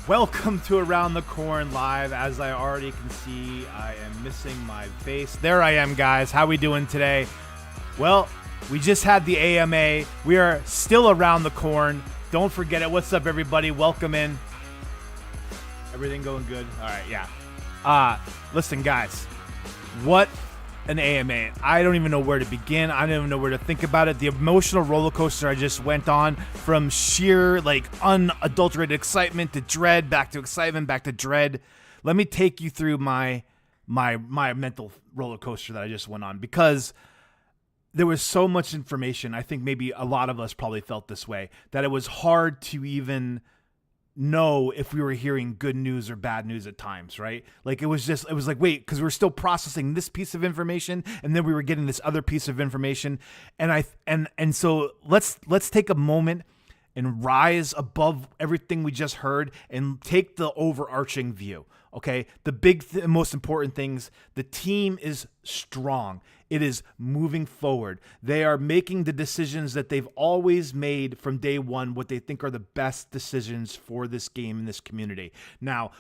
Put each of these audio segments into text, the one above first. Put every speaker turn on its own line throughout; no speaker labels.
Welcome to Around the Corn Live. As I already can see, I am missing my face. There I am, guys. How we doing today? Well, we just had the AMA. We are still around the corn. Don't forget it. What's up, everybody? Welcome in. Everything going good? All right, yeah. Listen, guys. What an AMA. I don't even know where to begin. I don't even know where to think about it. The emotional roller coaster I just went on, from sheer, unadulterated excitement to dread, back to excitement, back to dread. Let me take you through my mental roller coaster that I just went on, because there was so much information. I think maybe a lot of us probably felt this way, that it was hard to even know if we were hearing good news or bad news at times, right? It was like, wait, because we're still processing this piece of information, and then we were getting this other piece of information. And so let's take a moment and rise above everything we just heard and take the overarching view. Okay. The most important things, the team is strong. It is moving forward. They are making the decisions that they've always made from day one, what they think are the best decisions for this game and this community. Now,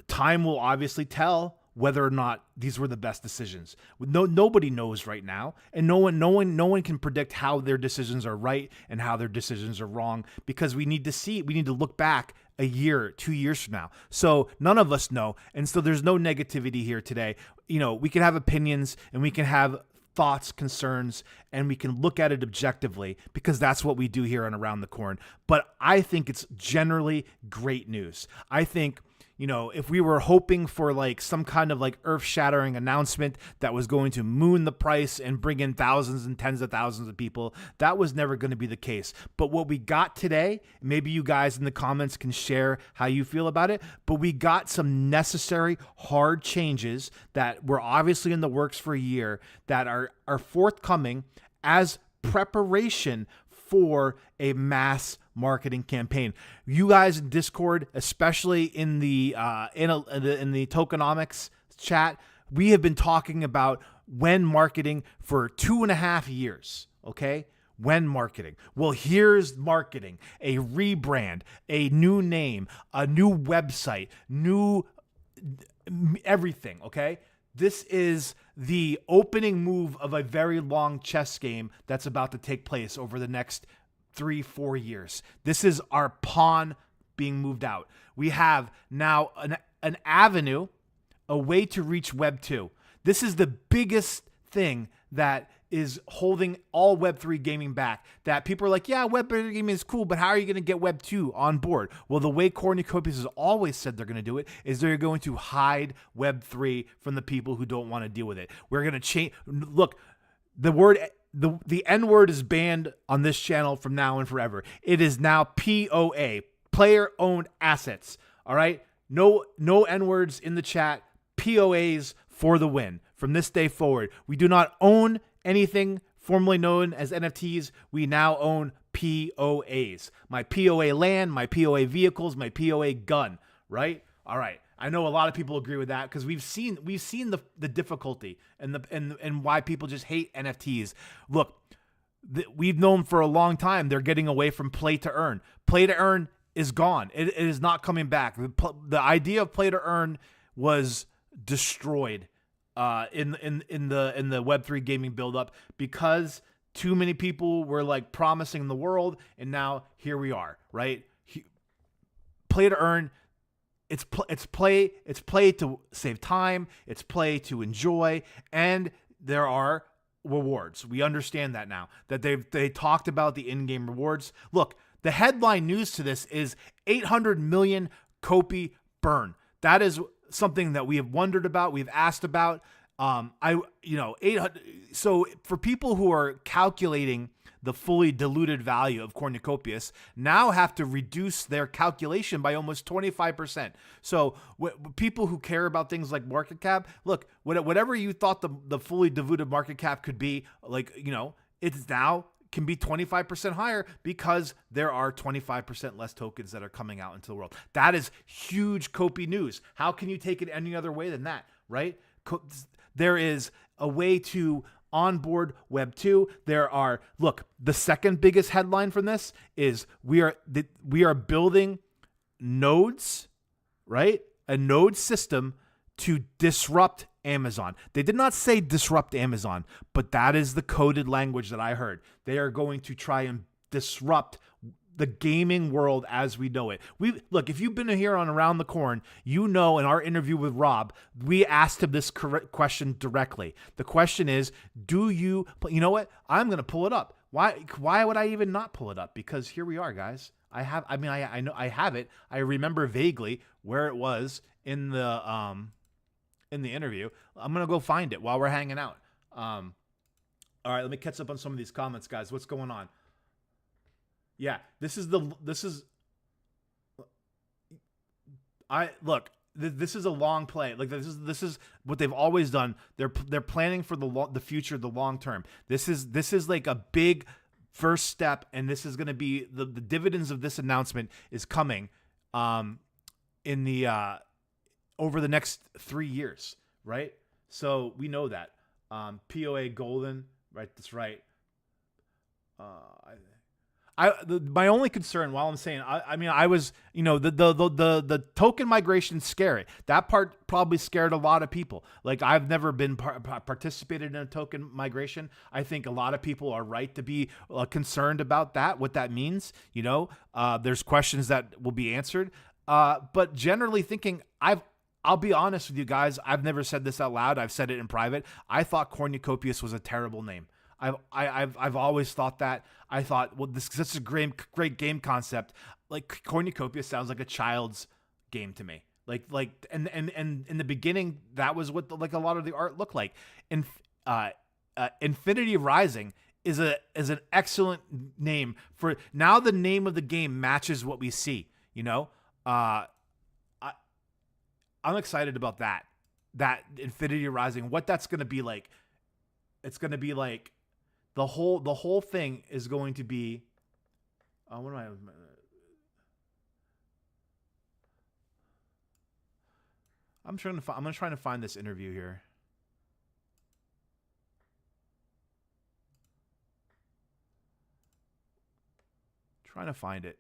time will obviously tell whether or not these were the best decisions. Nobody knows right now, and no one can predict how their decisions are right and how their decisions are wrong, because we need to look back a year, 2 years from now. So none of us know. And so there's no negativity here today. We can have opinions, and we can have thoughts, concerns, and we can look at it objectively, because that's what we do here on Around the Corn. But I think it's generally great news. I think, if we were hoping for some kind of earth-shattering announcement that was going to moon the price and bring in thousands and tens of thousands of people, that was never going to be the case. But what we got today, maybe you guys in the comments can share how you feel about it, but we got some necessary hard changes that were obviously in the works for a year that are forthcoming as preparation for a mass marketing campaign. You guys in Discord, especially in the tokenomics chat, we have been talking about when marketing for 2.5 years. Okay. When marketing. Well, here's marketing, a rebrand, a new name, a new website, new everything. Okay. This is the opening move of a very long chess game that's about to take place over the next 3-4 years. This is our pawn being moved out. We have now an avenue, a way to reach Web 2. This is the biggest thing that is holding all Web3 gaming back. That people are like, yeah, Web3 gaming is cool, but how are you going to get Web 2 on board? Well, the way Cornucopias has always said they're going to do it is they're going to hide Web3 from the people who don't want to deal with it. We're going to change. Look, the N word is banned on this channel from now and forever. It is now POA, player-owned assets. All right? No N words in the chat. POAs for the win. From this day forward, we do not own anything formerly known as NFTs. We now own POAs. My POA land, my POA vehicles, my POA gun, right? All right. I know a lot of people agree with that, because we've seen the difficulty and why people just hate NFTs. Look, we've known for a long time they're getting away from play to earn. Play to earn is gone. It is not coming back. The idea of play to earn was destroyed in the Web3 gaming buildup, because too many people were promising the world, and now here we are, right? Play to earn. It's play to save time. It's play to enjoy, and there are rewards. We understand that now, that they talked about the in-game rewards. Look, the headline news to this is 800 million Kopi burn. That is something that we have wondered about. We've asked about. 800. So for people who are calculating the fully diluted value of Cornucopias, now have to reduce their calculation by almost 25%. So people who care about things like market cap, look, whatever you thought the fully diluted market cap could be, it's now can be 25% higher, because there are 25% less tokens that are coming out into the world. That is huge Kopi news. How can you take it any other way than that, right? There is a way to onboard Web 2. The second biggest headline from this is we are building nodes right? A node system to disrupt Amazon. They did not say disrupt Amazon, but that is the coded language that I heard. They are going to try and disrupt the gaming world as we know it. Look, if you've been here on Around the Corn, you know in our interview with Rob, we asked him this question directly. The question is, you know what? I'm going to pull it up. Why would I even not pull it up? Because here we are, guys. I know I have it. I remember vaguely where it was in the interview. I'm going to go find it while we're hanging out. All right, let me catch up on some of these comments, guys. What's going on? Yeah, this is a long play. Like this is what they've always done. They're planning for the future, the long term. This is like a big first step, and this is going to be the dividends of this announcement is coming in the over the next 3 years, right? So we know that POA Golden, right? That's right. My only concern, while I'm saying, I was, the token migration scary. That part probably scared a lot of people. Like I've never been participated in a token migration. I think a lot of people are right to be concerned about that, what that means. There's questions that will be answered. But generally thinking, I'll be honest with you guys. I've never said this out loud. I've said it in private. I thought Cornucopias was a terrible name. I've always thought that. I thought, well, this is a great game concept. Like Cornucopia sounds like a child's game to me. And in the beginning, that was what a lot of the art looked like. Infinity Rising is an excellent name for now. The name of the game matches what we see. I'm excited about that Infinity Rising. What that's going to be like. It's going to be like. The whole thing is going to be. What am I? I'm trying to find this interview here. Trying to find it.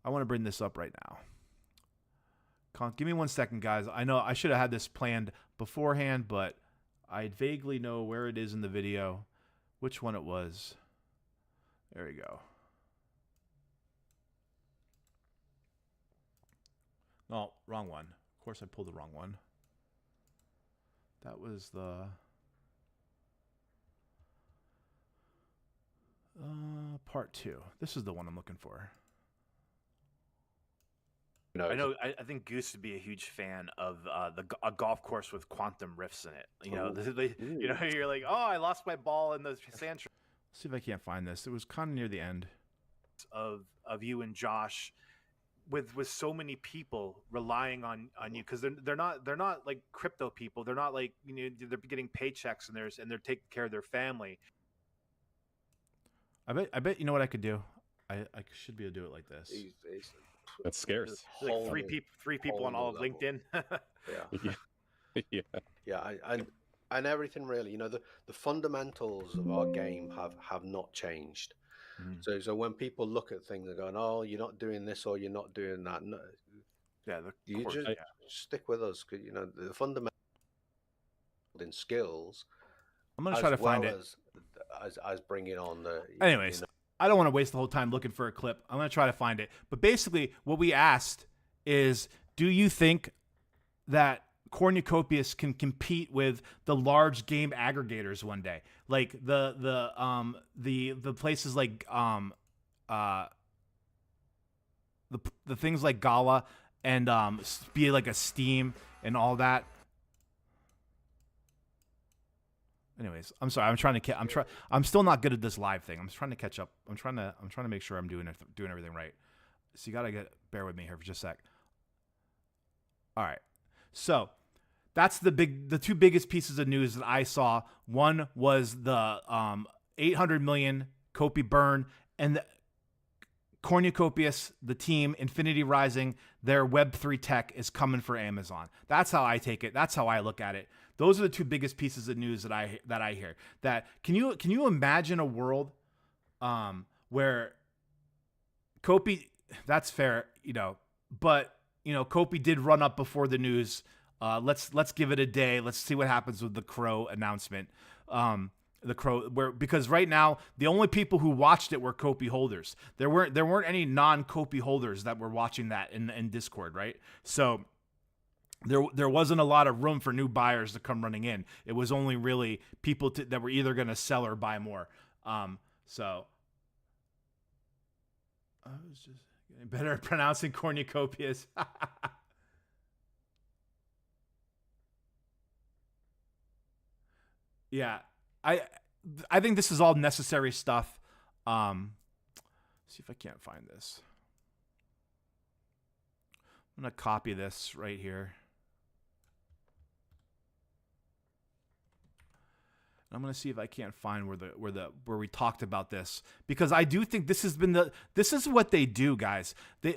I want to bring this up right now. Give me 1 second, guys. I know I should have had this planned beforehand, but I vaguely know where it is in the video, which one it was. There we go. No, wrong one. Of course I pulled the wrong one. That was the part 2. This is the one I'm looking for.
I know. I think Goose would be a huge fan of a golf course with quantum rifts in it. You're like, oh, I lost my ball in the sand.
Let's see if I can't find this. It was kind of near the end
of you and Josh, with so many people relying on you, because they're not like crypto people. They're not like they're getting paychecks and they're taking care of their family.
I bet you know what I could do. I should be able to do it like this.
That's scarce.
Like three people on all of LinkedIn.
Yeah.
And everything really, the fundamentals of our game have not changed. Mm. So when people look at things and going, oh, you're not doing this or you're not doing that, no, you just stick with us, because the fundamental in skills.
I'm gonna try to find it
as bringing on the.
Anyways. I don't want to waste the whole time looking for a clip. I'm going to try to find it. But basically, what we asked is, do you think that Cornucopias can compete with the large game aggregators one day? Like the places like the things like Gala and be like a Steam and all that. Anyways, I'm sorry. I'm still not good at this live thing. I'm just trying to catch up. I'm trying to make sure I'm doing everything right. So you gotta bear with me here for just a sec. All right. So that's the two biggest pieces of news that I saw. One was the 800 million Copy burn, and the Cornucopias, the team, Infinity Rising, their Web3 tech is coming for Amazon. That's how I take it. That's how I look at it. Those are the two biggest pieces of news that I hear. That can you imagine a world where Copy, that's fair, but Kopi did run up before the news. Let's give it a day. Let's see what happens with the Crow announcement. Because right now the only people who watched it were Kopi holders. There weren't any non-Kopi holders that were watching that in Discord, right? So there wasn't a lot of room for new buyers to come running in. It was only really people that were either going to sell or buy more. So I was just getting better at pronouncing cornucopias. Yeah, I think this is all necessary stuff. See if I can't find this. I'm gonna copy this right here. I'm gonna see if I can't find where we talked about this, because I do think this is what they do, guys.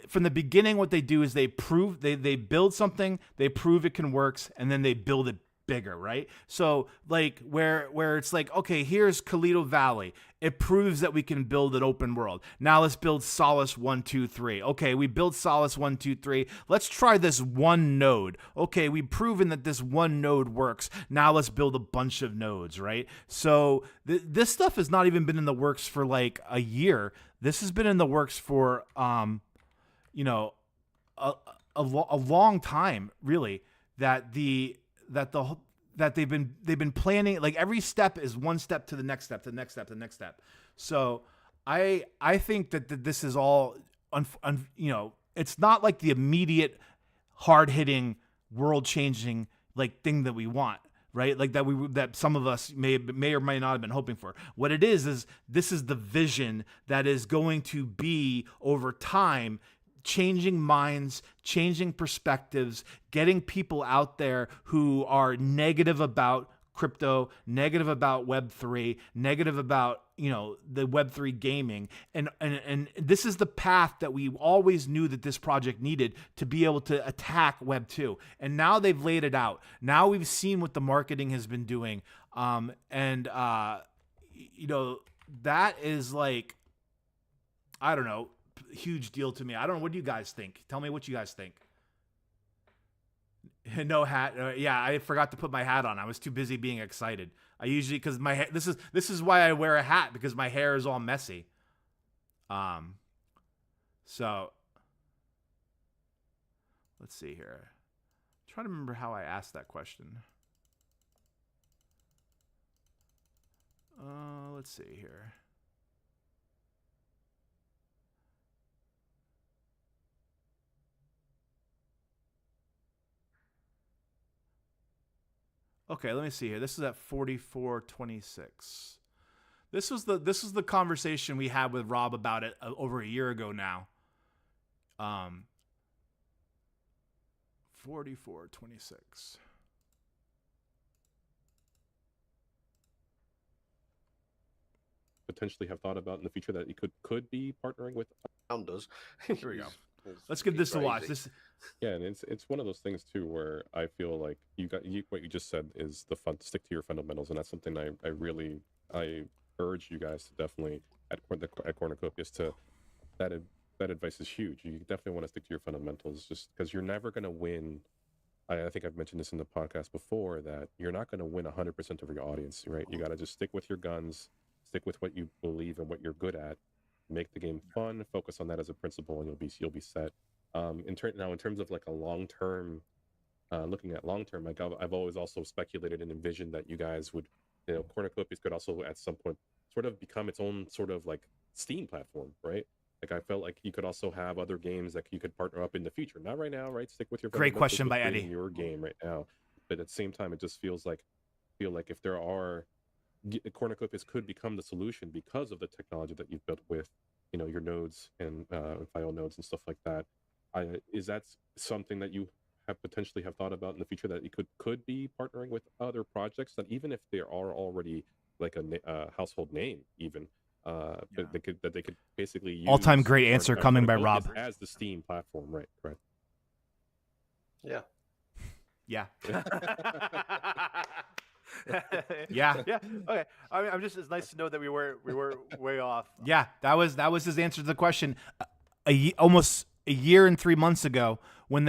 From the beginning, what they do is they build something, they prove it can works, and then they build it bigger, right? So like where it's like, okay, here's Kalito Valley. It proves that we can build an open world. Now let's build Solace 1, 2, 3. Okay, we built Solace 1, 2, 3. Let's try this one node. Okay, we've proven that this one node works. Now let's build a bunch of nodes, right? So this stuff has not even been in the works for like a year. This has been in the works for a long time, really. That they've been planning, like every step is one step to the next step, to the next step, to the next step. So I think that this is all, it's not like the immediate hard hitting, world changing like thing that we want, right? Like that some of us may or may not have been hoping for. What it is this is the vision that is going to be over time, changing minds, changing perspectives, getting people out there who are negative about crypto, negative about Web3, negative about, the Web3 gaming. And this is the path that we always knew that this project needed to be able to attack Web2. And now they've laid it out. Now we've seen what the marketing has been doing. That is like, I don't know, huge deal to me. I don't know. What do you guys think? Tell me what you guys think. No hat. Yeah, I forgot to put my hat on. I was too busy being excited. I usually, because my hair, this is why I wear a hat, because my hair is all messy. So let's see here. I'm trying to remember how I asked that question. Let's see here. Okay, let me see here. This is at 44:26. This was the conversation we had with Rob about it over a year ago now. 44:26.
Potentially have thought about in the future that you could be partnering with
founders.
Here we go. Let's give this a watch.
Yeah, and it's one of those things too where I feel like what you just said is stick to your fundamentals, and that's something I urge you guys to definitely at Cornucopias to that advice is huge. You definitely want to stick to your fundamentals, just because you're never going to win. I think I've mentioned this in the podcast before, that you're not going to win 100% of your audience, right? You got to just stick with your guns, stick with what you believe and what you're good at. Make the game fun, focus on that as a principle, and you'll be set. In terms of like a long-term, looking at long-term, like I've always also speculated and envisioned that you guys would, Cornucopias could also at some point sort of become its own sort of like Steam platform, right? Like I felt like you could also have other games that you could partner up in the future. Not right now, right? Stick with your
great question by Eddie.
Your game right now, but at the same time, it just feel like if there are Cornucopias could become the solution because of the technology that you've built with, your nodes and file nodes and stuff like that. Is that something that you have potentially thought about in the future, that you could be partnering with other projects that even if they are already like a household name, even but they could basically use
all-time great answer coming by Rob
as the Steam platform, right? Correct.
Yeah.
Yeah.
Yeah. Okay. I mean, it's nice to know that we were way off.
Yeah, that was his answer to the question. Almost a year and 3 months ago when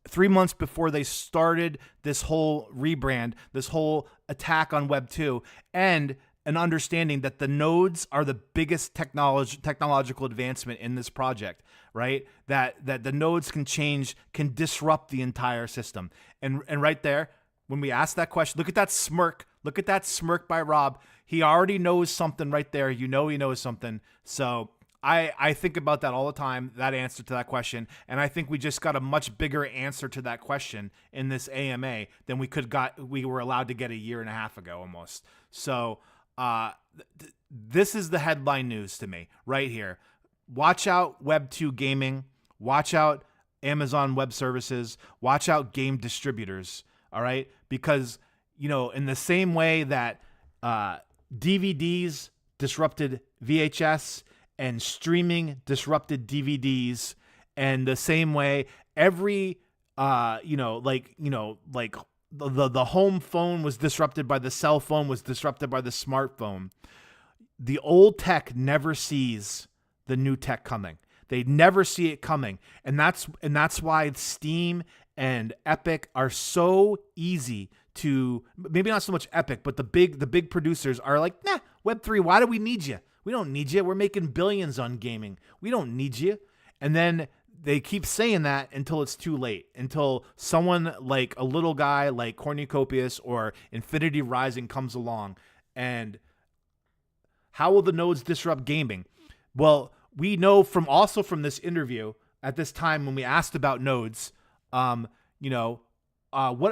3 months before they started this whole rebrand, this whole attack on Web 2, and an understanding that the nodes are the biggest technological advancement in this project, right? That the nodes can disrupt the entire system. And right there, when we ask that question, look at that smirk. Look at that smirk by Rob. He already knows something right there. You know he knows something. So I think about that all the time, that answer to that question. And I think we just got a much bigger answer to that question in this AMA than we were allowed to get a year and a half ago almost. So this is the headline news to me right here. Watch out Web 2 gaming. Watch out Amazon Web Services. Watch out game distributors. All right? Because, in the same way that DVDs disrupted VHS and streaming disrupted DVDs, and the same way every, the home phone was disrupted by the cell phone, was disrupted by the smartphone. The old tech never sees the new tech coming. They never see it coming. And that's why Steam and Epic are so easy to, maybe not so much Epic, but the big producers are like, nah, Web3, why do we need you? We don't need you. We're making billions on gaming. We don't need you. And then they keep saying that until it's too late, until someone like a little guy like Cornucopius or Infinity Rising comes along. And how will the nodes disrupt gaming? Well, we know from this interview at this time when we asked about nodes, what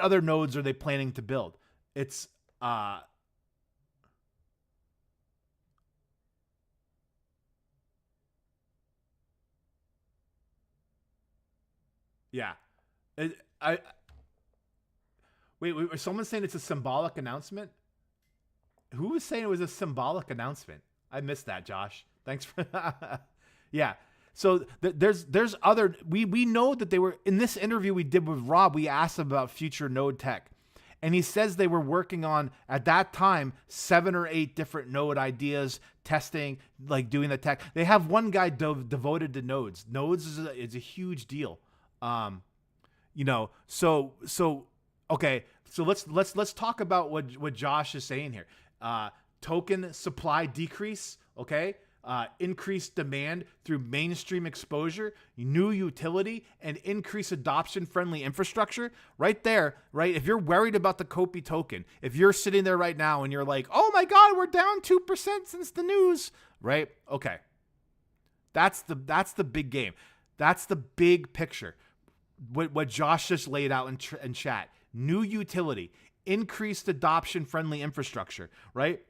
other nodes are they planning to build? It's yeah. Wait, was someone saying it's a symbolic announcement? Who was saying it was a symbolic announcement? I missed that, Josh. Thanks for that. Yeah. So there's other, we know that they were, in this interview we did with Rob, we asked him about future node tech. And he says they were working on, at that time, 7 or 8 different node ideas, testing, like doing the tech. They have one guy devoted to nodes. Nodes is a huge deal. Okay. So let's talk about what Josh is saying here. Token supply decrease. Okay. Increased demand through mainstream exposure, new utility, and increased adoption-friendly infrastructure. Right there, right? If you're worried about the Kopi token, if you're sitting there right now and you're like, oh my God, we're down 2% since the news, right? Okay. That's the big game. That's the big picture. What Josh just laid out in chat. New utility, increased adoption-friendly infrastructure, right?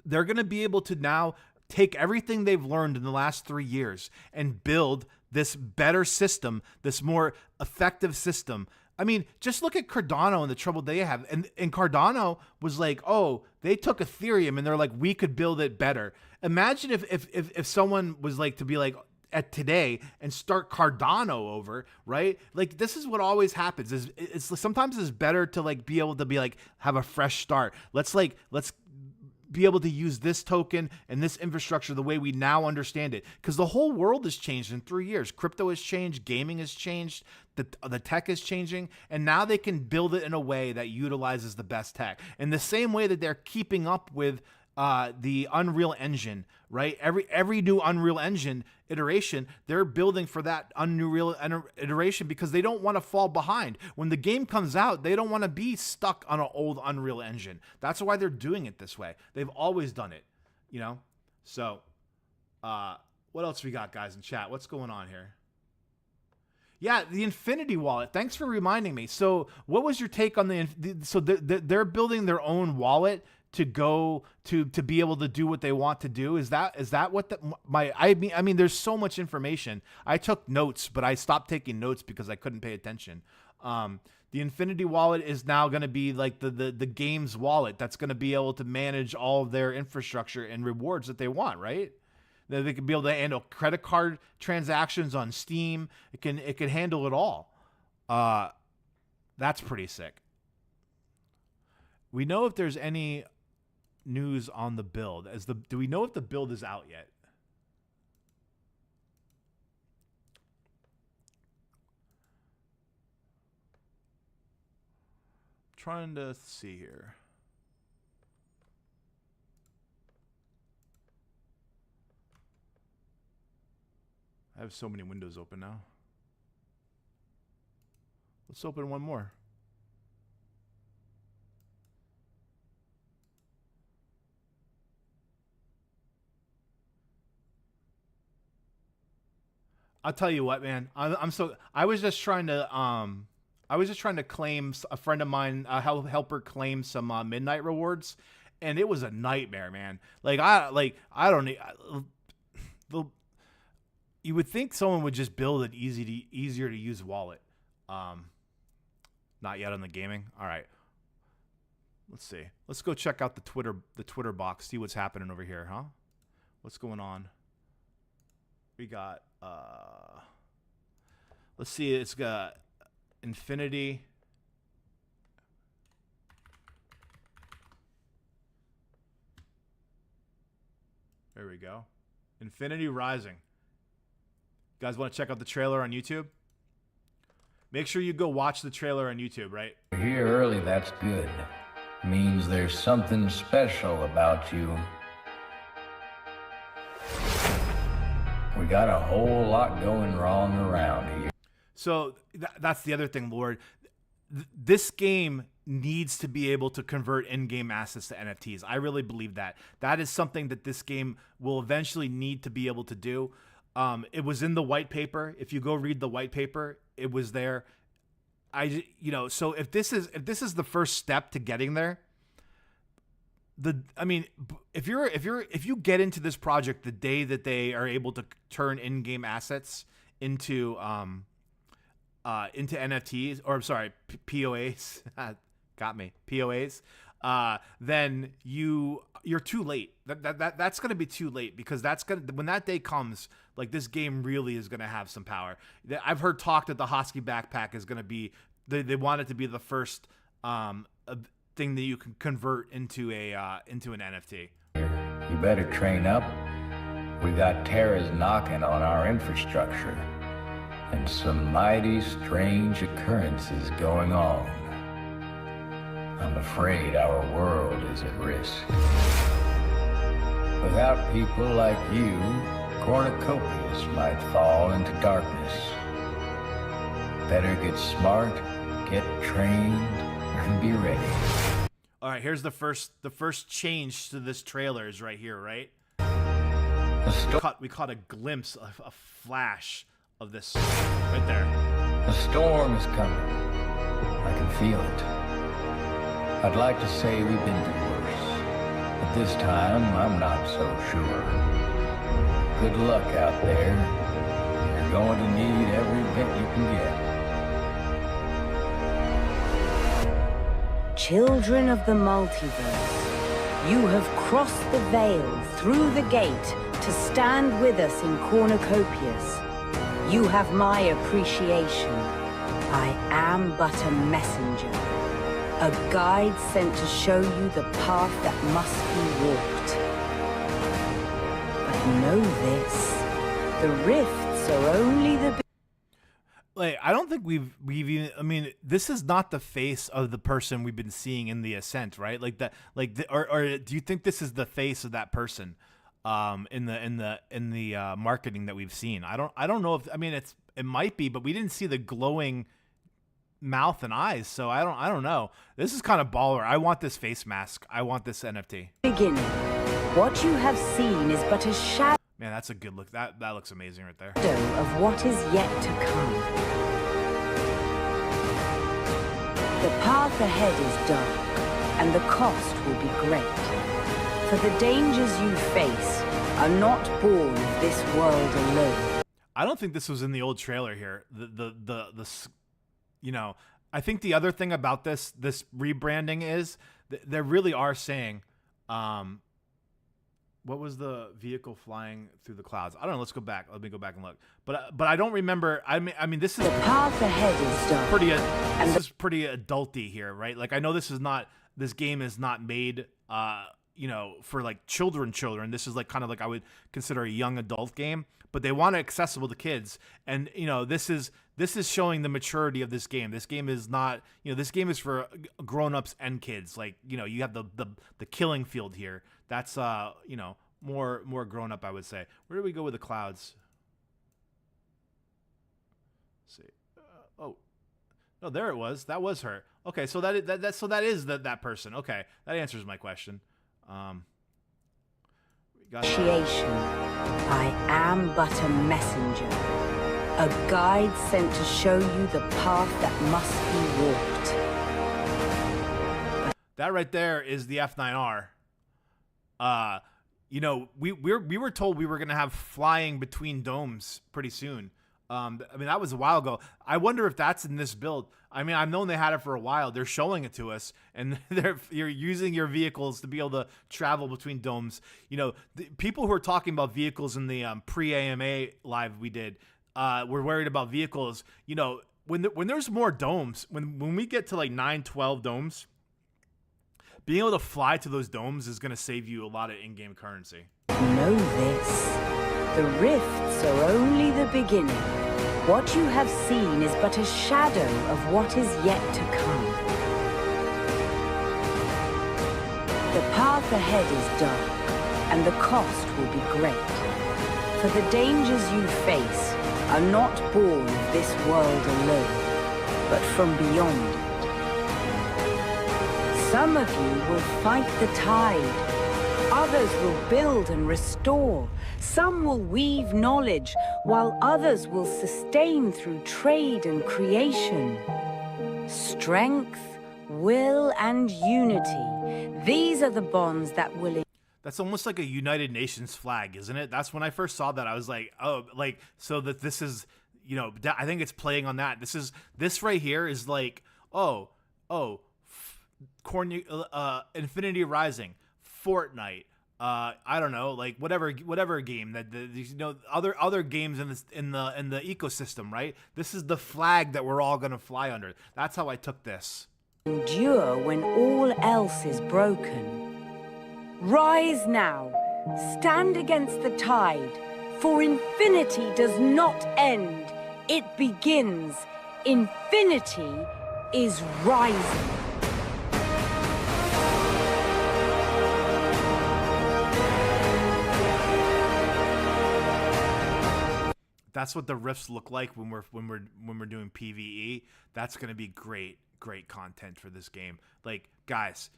They're going to be able to now take everything they've learned in the last 3 years and build this better system, this more effective system. I mean, just look at Cardano and the trouble they have. And Cardano was like, oh, they took Ethereum and they're like, we could build it better. Imagine if someone was like to be like at today and start Cardano over, right? Like this is what always happens. It's sometimes it's better to like be able to be like have a fresh start. Let's be able to use this token and this infrastructure the way we now understand it. Because the whole world has changed in 3 years. Crypto has changed. Gaming has changed. The tech is changing. And now they can build it in a way that utilizes the best tech. In the same way that they're keeping up with the Unreal Engine, right? Every new Unreal Engine iteration, they're building for that Unreal iteration because they don't want to fall behind. When the game comes out, they don't want to be stuck on an old Unreal Engine. That's why they're doing it this way. They've always done it, So, what else we got, guys, in chat? What's going on here? Yeah, the Infinity Wallet. Thanks for reminding me. So, what was your take on they're building their own wallet to go to be able to do what they want to do? Is that what I mean there's so much information. I took notes, but I stopped taking notes because I couldn't pay attention. The Infinity Wallet is now going to be like the game's wallet that's going to be able to manage all of their infrastructure and rewards that they want, right? They can be able to handle credit card transactions on Steam. It can handle it all. That's pretty sick. We know if there's any news on the build. Do we know if the build is out yet? Trying to see here. I have so many windows open now. Let's open one more. I'll tell you what, man. I was just trying to claim a friend of mine, help her claim some midnight rewards, and it was a nightmare, man. You would think someone would just build an easier to use wallet. Not yet on the gaming. All right. Let's see. Let's go check out the Twitter box. See what's happening over here, huh? What's going on? We got let's see. It's got Infinity. There we go. Infinity Rising. You guys want to check out the trailer on YouTube? Make sure you go watch the trailer on YouTube, right?
Here early, that's good. Means there's something special about you. We got a whole lot going wrong around here.
So that's the other thing, Lord. This game needs to be able to convert in-game assets to NFTs. I really believe that. That is something that this game will eventually need to be able to do. It was in the white paper. If you go read the white paper, it was there. So if this is the first step to getting there, if you get into this project the day that they are able to turn in-game assets into NFTs, or I'm sorry, POAs, got me, POAs, then you're too late. That's going to be too late, because when that day comes, like, this game really is going to have some power. I've heard talk that the Hosky backpack is going to be, they want it to be the first thing that you can convert into an NFT.
You better train up. We got terrors knocking on our infrastructure, and some mighty strange occurrences going on. I'm afraid our world is at risk. Without people like you, cornucopias might fall into darkness. Better get smart, get trained, and be ready.
All right, here's the first change to this trailer is right here, right? We caught a glimpse of a flash of this right there.
The storm is coming. I can feel it. I'd like to say we've been through worse, but this time I'm not so sure. Good luck out there. You're going to need every bit you can get.
Children of the multiverse, you have crossed the veil through the gate to stand with us in Cornucopias. You have my appreciation. I am but a messenger, a guide sent to show you the path that must be walked. But know this, the rifts are only the...
Like, I don't think we've even, this is not the face of the person we've been seeing in the Ascent, right? Or do you think this is the face of that person in the marketing that we've seen? I don't know if, it might be, but we didn't see the glowing mouth and eyes, so I don't know. This is kind of baller. I want this face mask. I want this NFT.
Beginning. What you have seen is but a shadow.
Man, that's a good look. That looks amazing right there.
Of what is yet to come. The path ahead is dark, and the cost will be great. For the dangers you face are not born of this world alone.
I don't think this was in the old trailer here. I think the other thing about this rebranding is they really are saying, what was the vehicle flying through the clouds? I don't know. Let's go back. Let me go back and look. But I don't remember. This is
the path ahead is dark.
This is pretty adulty here, right? Like, I know this game is not made, you know, for like children. This is like kind of like I would consider a young adult game, but they want it accessible to kids. And you know, this is showing the maturity of this game. This game is not, you know, this game is for grown-ups and kids. Like, you know, you have the killing field here. That's you know, more grown up, I would say. Where do we go with the clouds? Let's see. Oh, no, there it was. That was her. Okay, so that is that person. Okay, that answers my question.
Initiation. I am but a messenger, a guide sent to show you the path that must be walked.
That right there is the F9R. You know, we were told we were gonna have flying between domes pretty soon. I mean, that was a while ago. I wonder if that's in this build. I mean, I've known they had it for a while. They're showing it to us, and you're using your vehicles to be able to travel between domes. You know, the people who are talking about vehicles in the pre-AMA live we did were worried about vehicles. You know, when there's more domes, when we get to like 9, 12 domes, being able to fly to those domes is going to save you a lot of in-game currency.
Know this. The rifts are only the beginning. What you have seen is but a shadow of what is yet to come. The path ahead is dark, and the cost will be great. For the dangers you face are not born of this world alone, but from beyond it. Some of you will fight the tide. Others will build and restore. Some will weave knowledge, while others will sustain through trade and creation. Strength, will, and unity. These are the bonds that will...
That's almost like a United Nations flag, isn't it? That's when I first saw that. I was like, oh, like, so that this is, you know, I think it's playing on that. This right here is like, Infinity Rising, Fortnite, I don't know, like whatever game that you know, other games in the ecosystem, right? This is the flag that we're all gonna fly under. That's how I took this.
Endure when all else is broken. Rise now, stand against the tide, for infinity does not end, it begins. Infinity is rising.
That's what the rifts look like when we're doing PvE. That's gonna be great content for this game. Like, guys,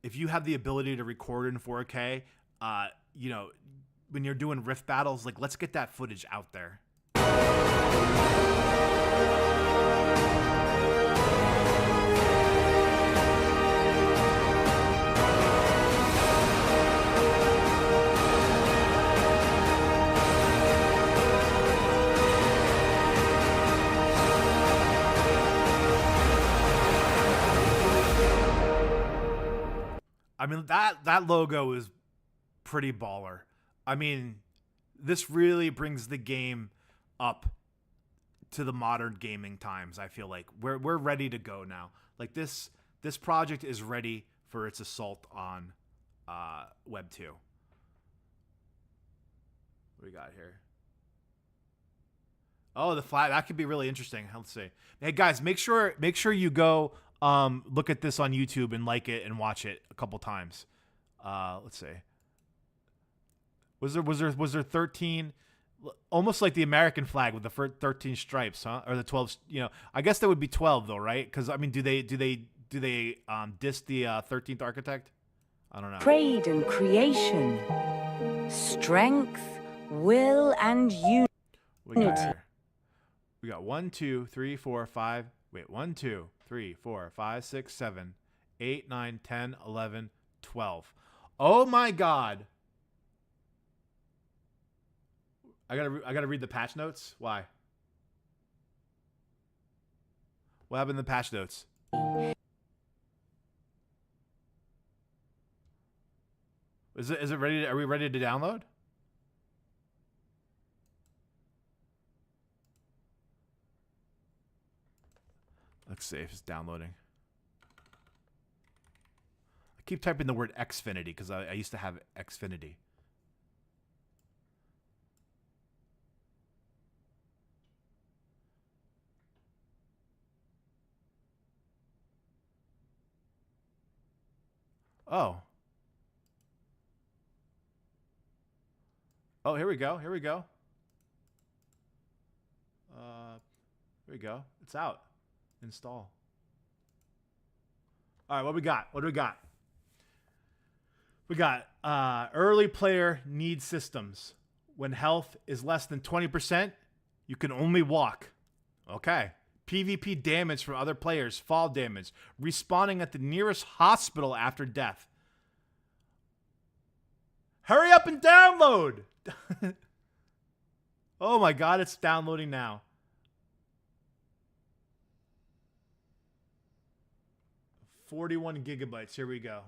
if you have the ability to record in 4K, you know, when you're doing rift battles, like, let's get that footage out there. I mean, that logo is pretty baller. I mean, this really brings the game up to the modern gaming times. I feel like we're ready to go now. Like, this project is ready for its assault on Web 2. What do we got here? Oh, the flag. That could be really interesting. Let's see. Hey guys, make sure you go look at this on YouTube and like it and watch it a couple times. Let's see. Was there 13, almost like the American flag with the 13 stripes, huh? Or the 12, you know, I guess that would be 12 though, right? Cuz I mean, do they diss the 13th architect? I don't know.
Trade and creation. Strength, will, and unity.
We got here. We got 1, 2, 3, 4, 5. Wait, 1, 2, 3, 4, 5, 6, 7, 8, 9, 10, 11, 12. Oh my God. I gotta read the patch notes. Why? What happened in the patch notes? Is it ready? Are we ready to download? Let's see if it's downloading. keep typing the word Xfinity because I used to have Xfinity. Oh. Oh, here we go. Here we go. Here we go. It's out. Install. All right, what we got? What do we got? We got early player needs systems. When health is less than 20%, you can only walk. Okay. PvP damage from other players, fall damage, respawning at the nearest hospital after death. Hurry up and download! Oh my god, it's downloading now. $41 gigabytes. Here we go.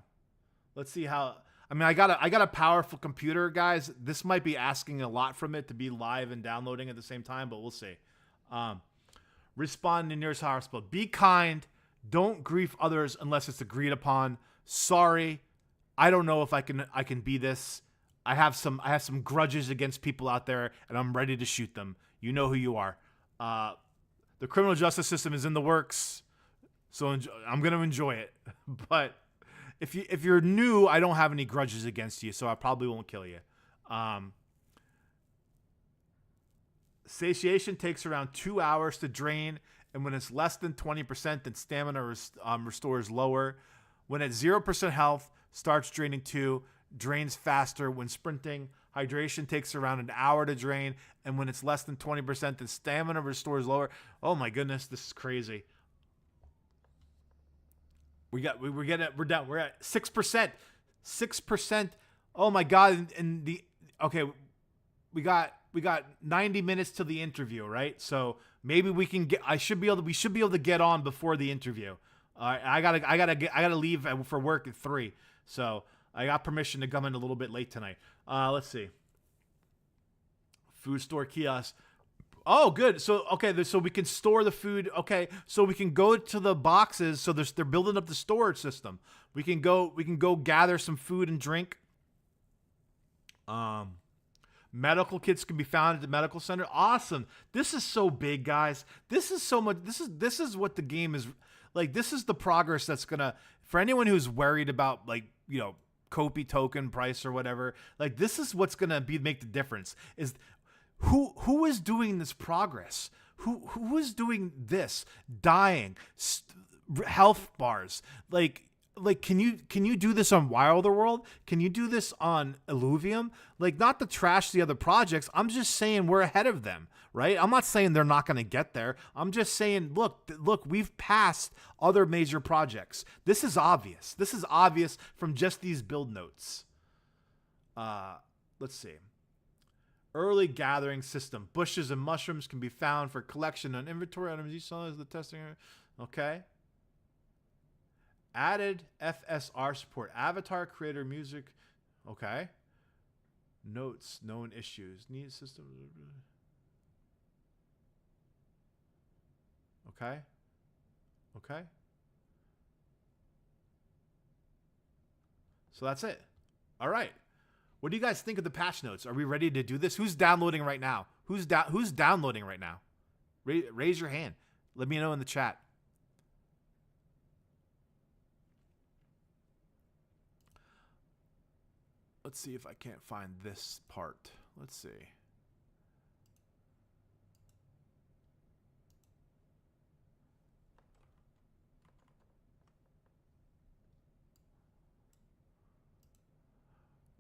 Let's see how. I mean, I got a powerful computer, guys. This might be asking a lot from it to be live and downloading at the same time, but we'll see. Respond to nearest hospital. Be kind. Don't grief others unless it's agreed upon. Sorry, I don't know if I can be this. I have some grudges against people out there, and I'm ready to shoot them. You know who you are. The criminal justice system is in the works, so I'm gonna enjoy it. But if you're new, I don't have any grudges against you, so I probably won't kill you. Satiation takes around 2 hours to drain, and when it's less than 20%, then stamina restores lower. When at 0% health, starts draining 2, drains faster when sprinting. Hydration takes around an hour to drain, and when it's less than 20%, then stamina restores lower. Oh my goodness, this is crazy. We're at 6%. 6%. Oh my god, we got 90 minutes till the interview, right? So maybe we should be able to get on before the interview. I gotta leave for work at 3. So I got permission to come in a little bit late tonight. Let's see. Food store kiosk. Oh, good. So so we can store the food. Okay, so we can go to the boxes. So they're building up the storage system. We can go gather some food and drink. Medical kits can be found at the medical center. Awesome. This is so big, guys. This is so much. This is what the game is like. This is the progress that's gonna, for anyone who's worried about, like, you know, Kopi token price or whatever. Like, this is what's gonna make the difference. Is who is doing this progress? Who is doing this? Dying, health bars. Like, can you do this on Wilder World? Can you do this on Illuvium? Like, not to trash the other projects. I'm just saying we're ahead of them, right? I'm not saying they're not going to get there. I'm just saying, look, we've passed other major projects. This is obvious. This is obvious from just these build notes. Let's see. Early gathering system. Bushes and mushrooms can be found for collection on inventory items. You saw as the testing. Okay. Added FSR support. Avatar creator music. Okay. Notes. Known issues. Need system. Okay. Okay. So that's it. All right. What do you guys think of the patch notes? Are we ready to do this? Who's downloading right now? Who's downloading right now? Raise your hand. Let me know in the chat. Let's see if I can't find this part. Let's see.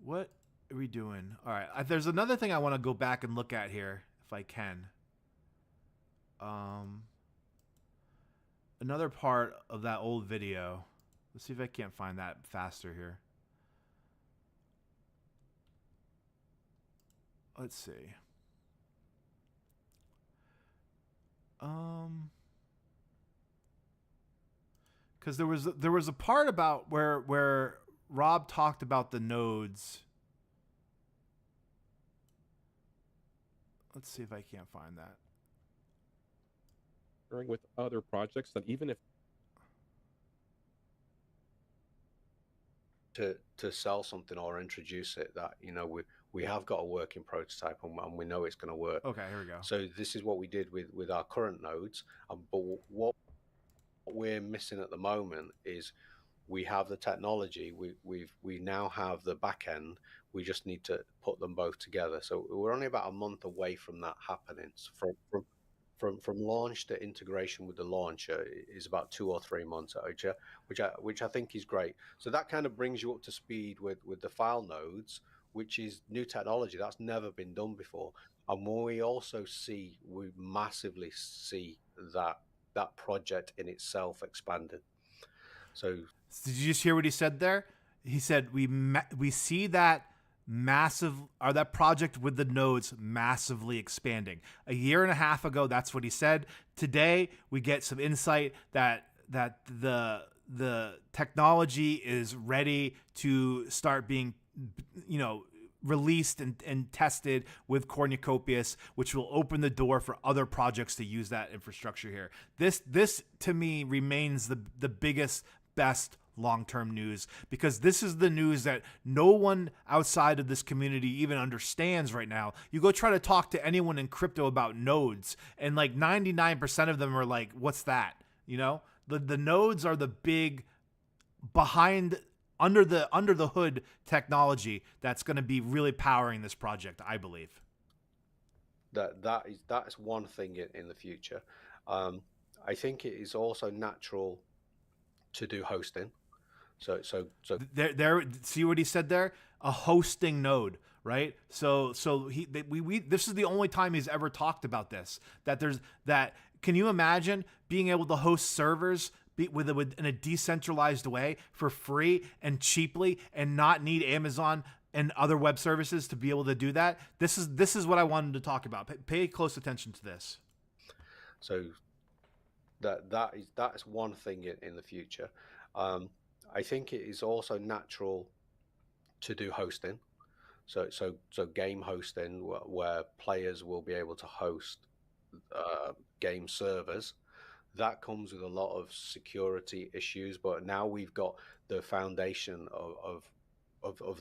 What are we doing? All right. There's another thing I want to go back and look at here, if I can. Another part of that old video. Let's see if I can't find that faster here. Let's see. Because there was a part about where Rob talked about the nodes. Let's see if I can't find that.
With other projects that even if
to sell something or introduce it that we have got a working prototype and we know it's going to work.
Okay, here we go.
So this is what we did with our current nodes. But what we're missing at the moment is we have the technology. We now have the back end. We just need to put them both together. So we're only about a month away from that happening. So from launch to integration with the launcher is about 2 or 3 months, which I think is great. So that kind of brings you up to speed with the file nodes, which is new technology that's never been done before. And we massively see that project in itself expanded. So
did you just hear what he said there? He said we see that that project with the nodes massively expanding. A year and a half ago, that's what he said. Today, we get some insight that the technology is ready to start being, released and tested with Cornucopias, which will open the door for other projects to use that infrastructure here. This to me remains the biggest, best long-term news, because this is the news that no one outside of this community even understands right now. You go try to talk to anyone in crypto about nodes, and like 99% of them are like, what's that? The nodes are the big under the hood technology that's going to be really powering this project, I believe.
That's one thing in the future. I think it is also natural to do hosting. So
there. See what he said there? A hosting node, right? So we this is the only time he's ever talked about this. Can you imagine being able to host servers in a decentralized way for free and cheaply, and not need Amazon and other web services to be able to do that? This is what I wanted to talk about. Pay close attention to this.
So that's one thing in the future. I think it is also natural to do hosting. So game hosting, where players will be able to host game servers. That comes with a lot of security issues, but now we've got the foundation of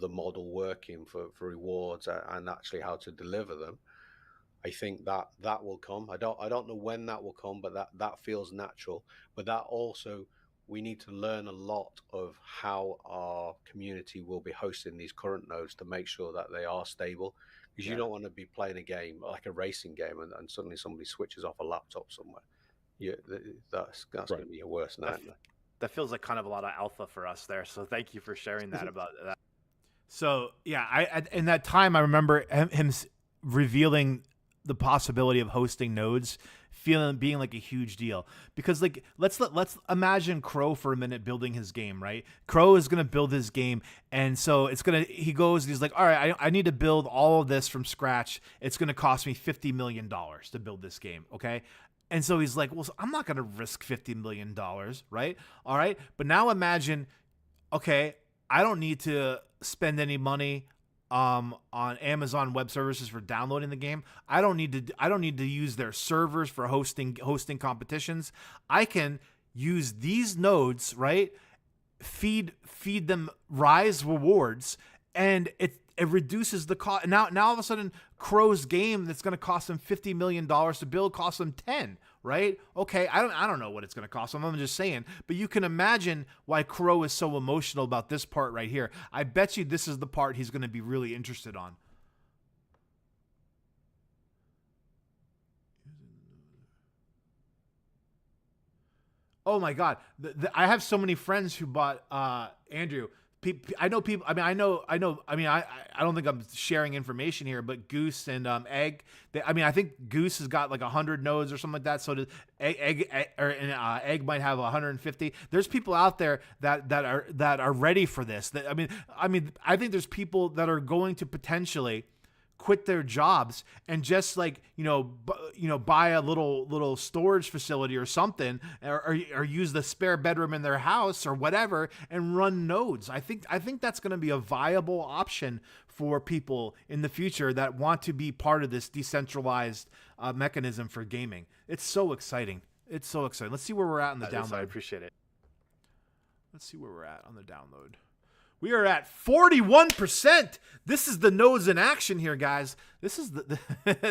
the model working for rewards and actually how to deliver them. I think that will come. I don't know when that will come, but that feels natural. But that also, we need to learn a lot of how our community will be hosting these current nodes to make sure that they are stable. Because you don't want to be playing a game like a racing game and suddenly somebody switches off a laptop somewhere. That's
Right.
going to be a worse nightmare.
That feels like kind of a lot of alpha for us there. So thank you for sharing that about that.
So yeah, I in that time I remember him revealing the possibility of hosting nodes being like a huge deal, because like let's imagine Crow for a minute building his game, right? Crow is going to build his game, and so he goes and he's like, all right, I need to build all of this from scratch. It's going to cost me $50 million to build this game, okay? And so he's like, well, I'm not going to risk $50 million, right? All right, but now imagine, okay, I don't need to spend any money on Amazon Web Services for downloading the game. I don't need to use their servers for hosting competitions. I can use these nodes, right? Feed them Rise rewards, and it reduces the cost. Now all of a sudden, Crow's game that's going to cost him $50 million to build costs him 10, right? Okay, I don't know what it's going to cost him. I'm just saying, but you can imagine why Crow is so emotional about this part right here. I bet you this is the part he's going to be really interested on. Oh my God, I have so many friends who bought Andrew. I know people. I don't think I'm sharing information here, but Goose and Egg. I think Goose has got like 100 nodes or something like that. So does Egg might have 150. There's people out there that are ready for this. I think there's people that are going to potentially quit their jobs and just like buy a little storage facility or something, or use the spare bedroom in their house or whatever and run nodes. I think that's going to be a viable option for people in the future that want to be part of this decentralized mechanism for gaming. It's so exciting. Let's see where we're at on the download.
I appreciate it.
Let's see where we're at on the download. We are at 41%. This is the nodes in action here, guys. This is the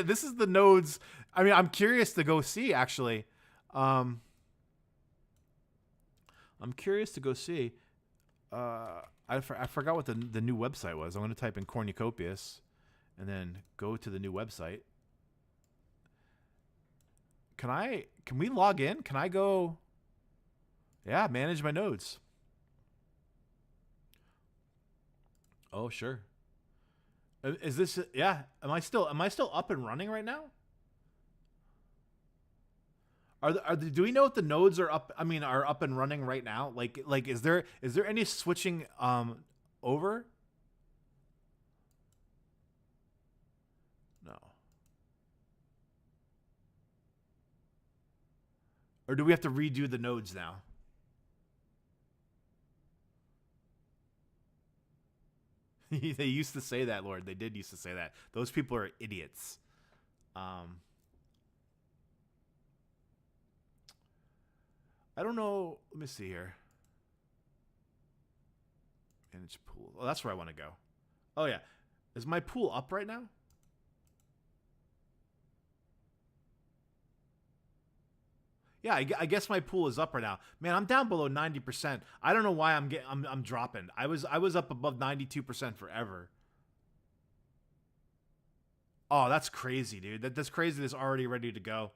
this is the nodes. I mean, I'm curious to go see, actually. I'm curious to go see. I forgot what the new website was. I'm going to type in Cornucopias and then go to the new website. Can we log in? Can I go? Yeah, manage my nodes. Oh, sure. Is this, yeah, am I still up and running right now? Do we know if the nodes are up? I mean, are up and running right now? Like is there any switching over? No. Or do we have to redo the nodes now? They used to say that, Lord. They did used to say that. Those people are idiots. I don't know. Let me see here. Manage pool. Oh, that's where I want to go. Oh, yeah. Is my pool up right now? Yeah, I guess my pool is up right now. Man, I'm down below 90%. I don't know why I'm dropping. I was up above 92% forever. Oh, that's crazy, dude. That's crazy. That's already ready to go.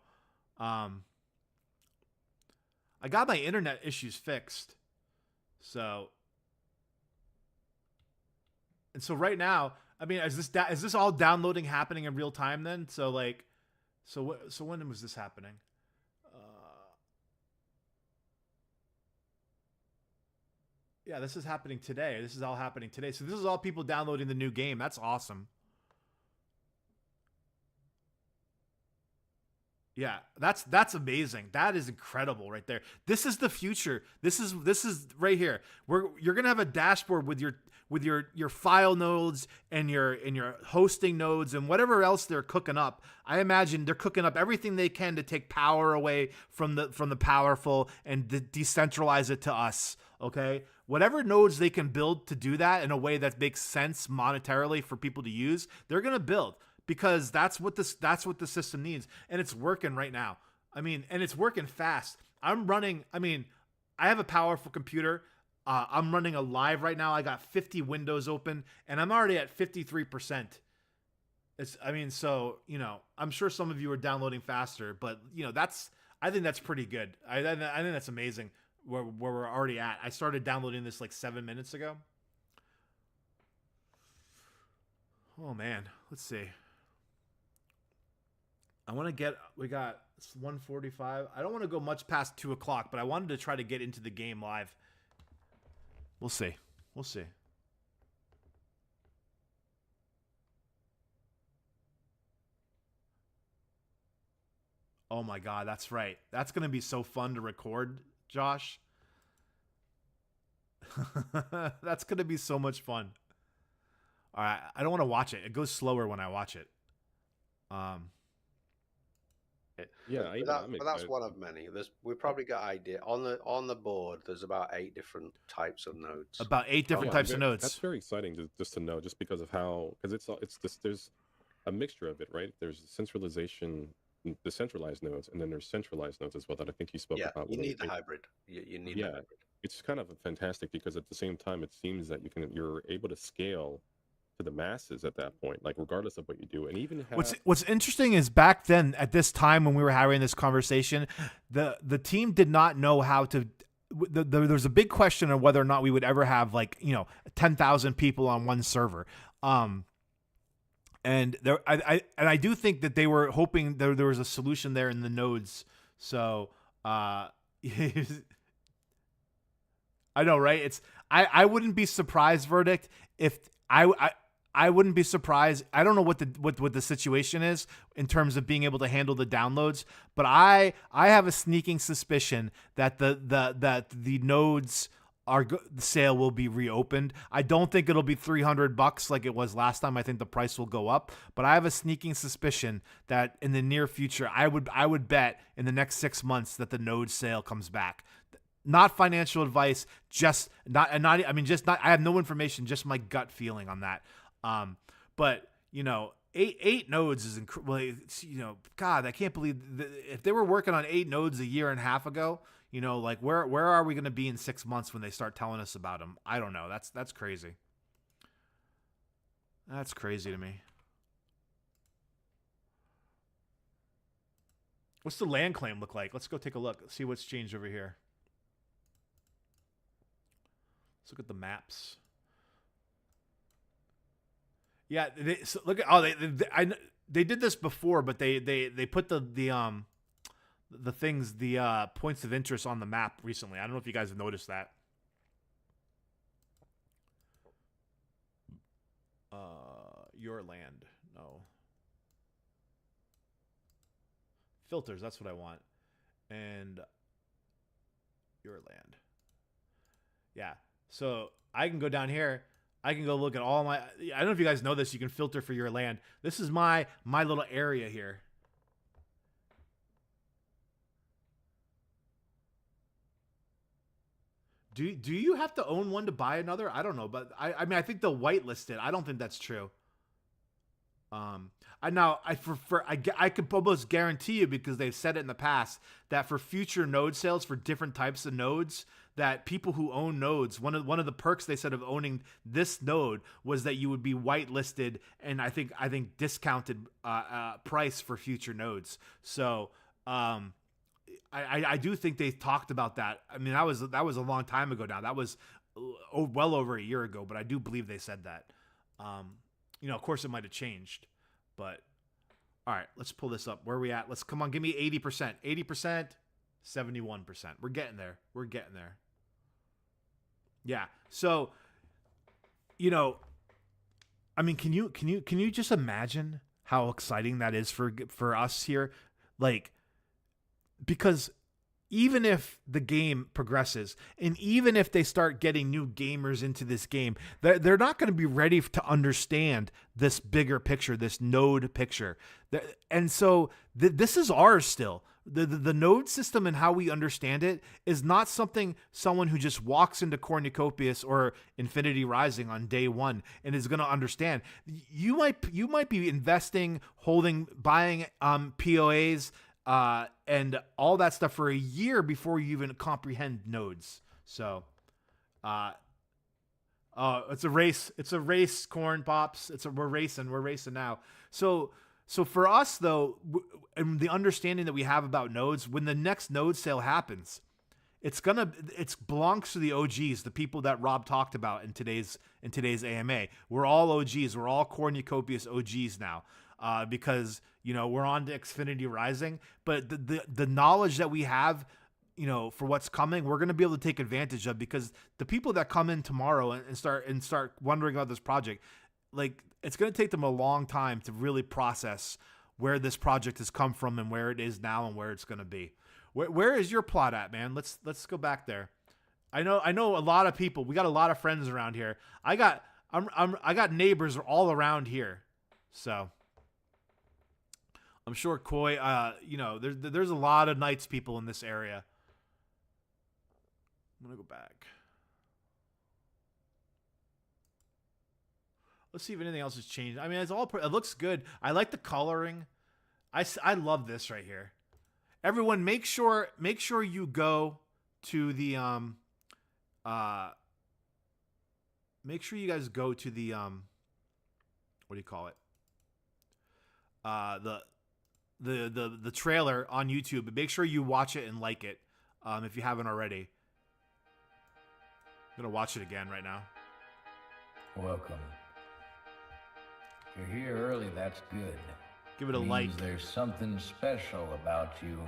I got my internet issues fixed. So right now, I mean, is this all downloading happening in real time then? So when was this happening? Yeah, this is happening today. This is all happening today. So this is all people downloading the new game. That's awesome. Yeah, that's amazing. That is incredible right there. This is the future. This is right here. You're gonna have a dashboard with your file nodes and your hosting nodes and whatever else they're cooking up. I imagine they're cooking up everything they can to take power away from the powerful and decentralize it to us. Okay, whatever nodes they can build to do that in a way that makes sense monetarily for people to use, they're gonna build. Because that's what the system needs, and it's working right now. I mean, and it's working fast. I have a powerful computer. I'm running a live right now. I got 50 windows open, and I'm already at 53%. So I'm sure some of you are downloading faster, but I think that's pretty good. I think that's amazing where we're already at. I started downloading this like 7 minutes ago. Oh man, let's see. We got 1:45. I don't want to go much past 2 o'clock, but I wanted to try to get into the game live. We'll see. Oh my God, that's right. That's going to be so fun to record, Josh. That's going to be so much fun. All right, I don't want to watch it. It goes slower when I watch it.
Yeah,
but that's one of many. We've probably got idea on the board. There's about 8 different types of nodes.
About 8 different types of nodes.
That's very exciting just to know, just because of how, because it's just there's a mixture of it, right? There's centralization, decentralized nodes, and then there's centralized nodes as well that I think you spoke about.
You need the hybrid. You need the hybrid.
It's kind of fantastic because at the same time it seems that you're able to scale to the masses at that point, like regardless of what you do. And even
what's interesting is back then at this time when we were having this conversation, the team did not know how to. There was a big question on whether or not we would ever have 10,000 people on one server. And I do think that they were hoping there was a solution there in the nodes. So I know, right? I wouldn't be surprised, Verdict, if I wouldn't be surprised. I don't know what the situation is in terms of being able to handle the downloads, but I have a sneaking suspicion that the nodes the sale will be reopened. I don't think it'll be $300 like it was last time. I think the price will go up, but I have a sneaking suspicion that in the near future, I would bet in the next 6 months that the node sale comes back. not financial advice, just not, and not, I mean, just not, I have no information, just my gut feeling on that. But you know, eight nodes is incredible. You know, God, I can't believe if they were working on 8 nodes a year and a half ago, you know, like where are we going to be in 6 months when they start telling us about them? I don't know. That's crazy. That's crazy to me. What's the land claim look like? Let's go take a look. Let's see what's changed over here. Let's look at the maps. Yeah, so look at they did this before, but they put the things, the points of interest on the map recently. I don't know if you guys have noticed that. Your land, no. Filters, that's what I want. And your land. Yeah. So I can go down here. I can go look at all my, I don't know if you guys know this, you can filter for your land. This is my little area here. Do you have to own one to buy another? I don't know, but I mean, I think they'll whitelist it. I don't think that's true. I could almost guarantee you, because they've said it in the past, that for future node sales for different types of nodes, that people who own nodes, one of the perks they said of owning this node was that you would be whitelisted and I think discounted price for future nodes. So I do think they talked about that. I mean, that was a long time ago now. That was well over a year ago, but I do believe they said that. You know, of course it might have changed, but all right, let's pull this up. Where are we at? Let's come on, give me 80%. 80%, 71%. We're getting there. We're getting there. Yeah. So, you know, I mean, can you just imagine how exciting that is for us here? Like, because even if the game progresses and even if they start getting new gamers into this game, they're not going to be ready to understand this bigger picture, this node picture. And so this is ours still. The node system and how we understand it is not something someone who just walks into Cornucopias or Infinity Rising on day one and is going to understand. You might be investing, buying POAs, and all that stuff for a year before you even comprehend nodes. So, it's a race. It's a race, Corn Pops. We're racing now. So for us though, and the understanding that we have about nodes, when the next node sale happens, it belongs to the OGs, the people that Rob talked about in today's AMA. We're all OGs. We're all Cornucopias OGs now. Because, you know, we're on to Xfinity Rising, but the knowledge that we have, you know, for what's coming, we're going to be able to take advantage of, because the people that come in tomorrow and start wondering about this project, like, it's going to take them a long time to really process where this project has come from and where it is now and where it's going to be. Where is your plot at, man? Let's go back there. I know a lot of people. We got a lot of friends around here. I got neighbors all around here. So I'm sure Koi, you know, there's a lot of Knights people in this area. I'm going to go back. Let's see if anything else has changed. I mean, it looks good. I like the coloring. I love this right here. Everyone, make sure you go to the make sure you guys go to the what do you call it? The trailer on YouTube, but make sure you watch it and like it if you haven't already. I'm gonna watch it again right now.
Welcome. You're here early, that's good.
Give it a
Means
like.
There's something special about you.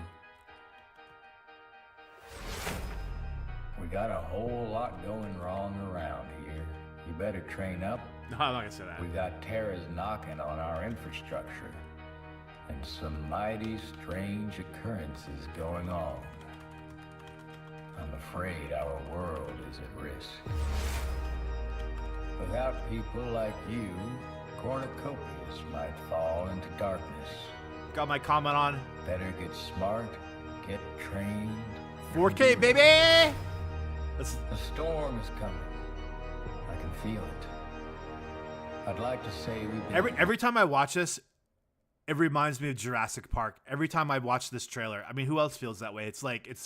We got a whole lot going wrong around here. You better train up.
No, I'm not gonna say that.
We got terrors knocking on our infrastructure, and some mighty strange occurrences going on. I'm afraid our world is at risk. Without people like you, Cornucopias might fall into darkness.
Got my comment on.
Better get smart, get trained,
4K, baby. Let's,
The storm is coming. I can feel it. I'd like to say we've been
every time I watch this, it reminds me of Jurassic Park. Every time I watch this trailer, I mean, who else feels that way? It's like it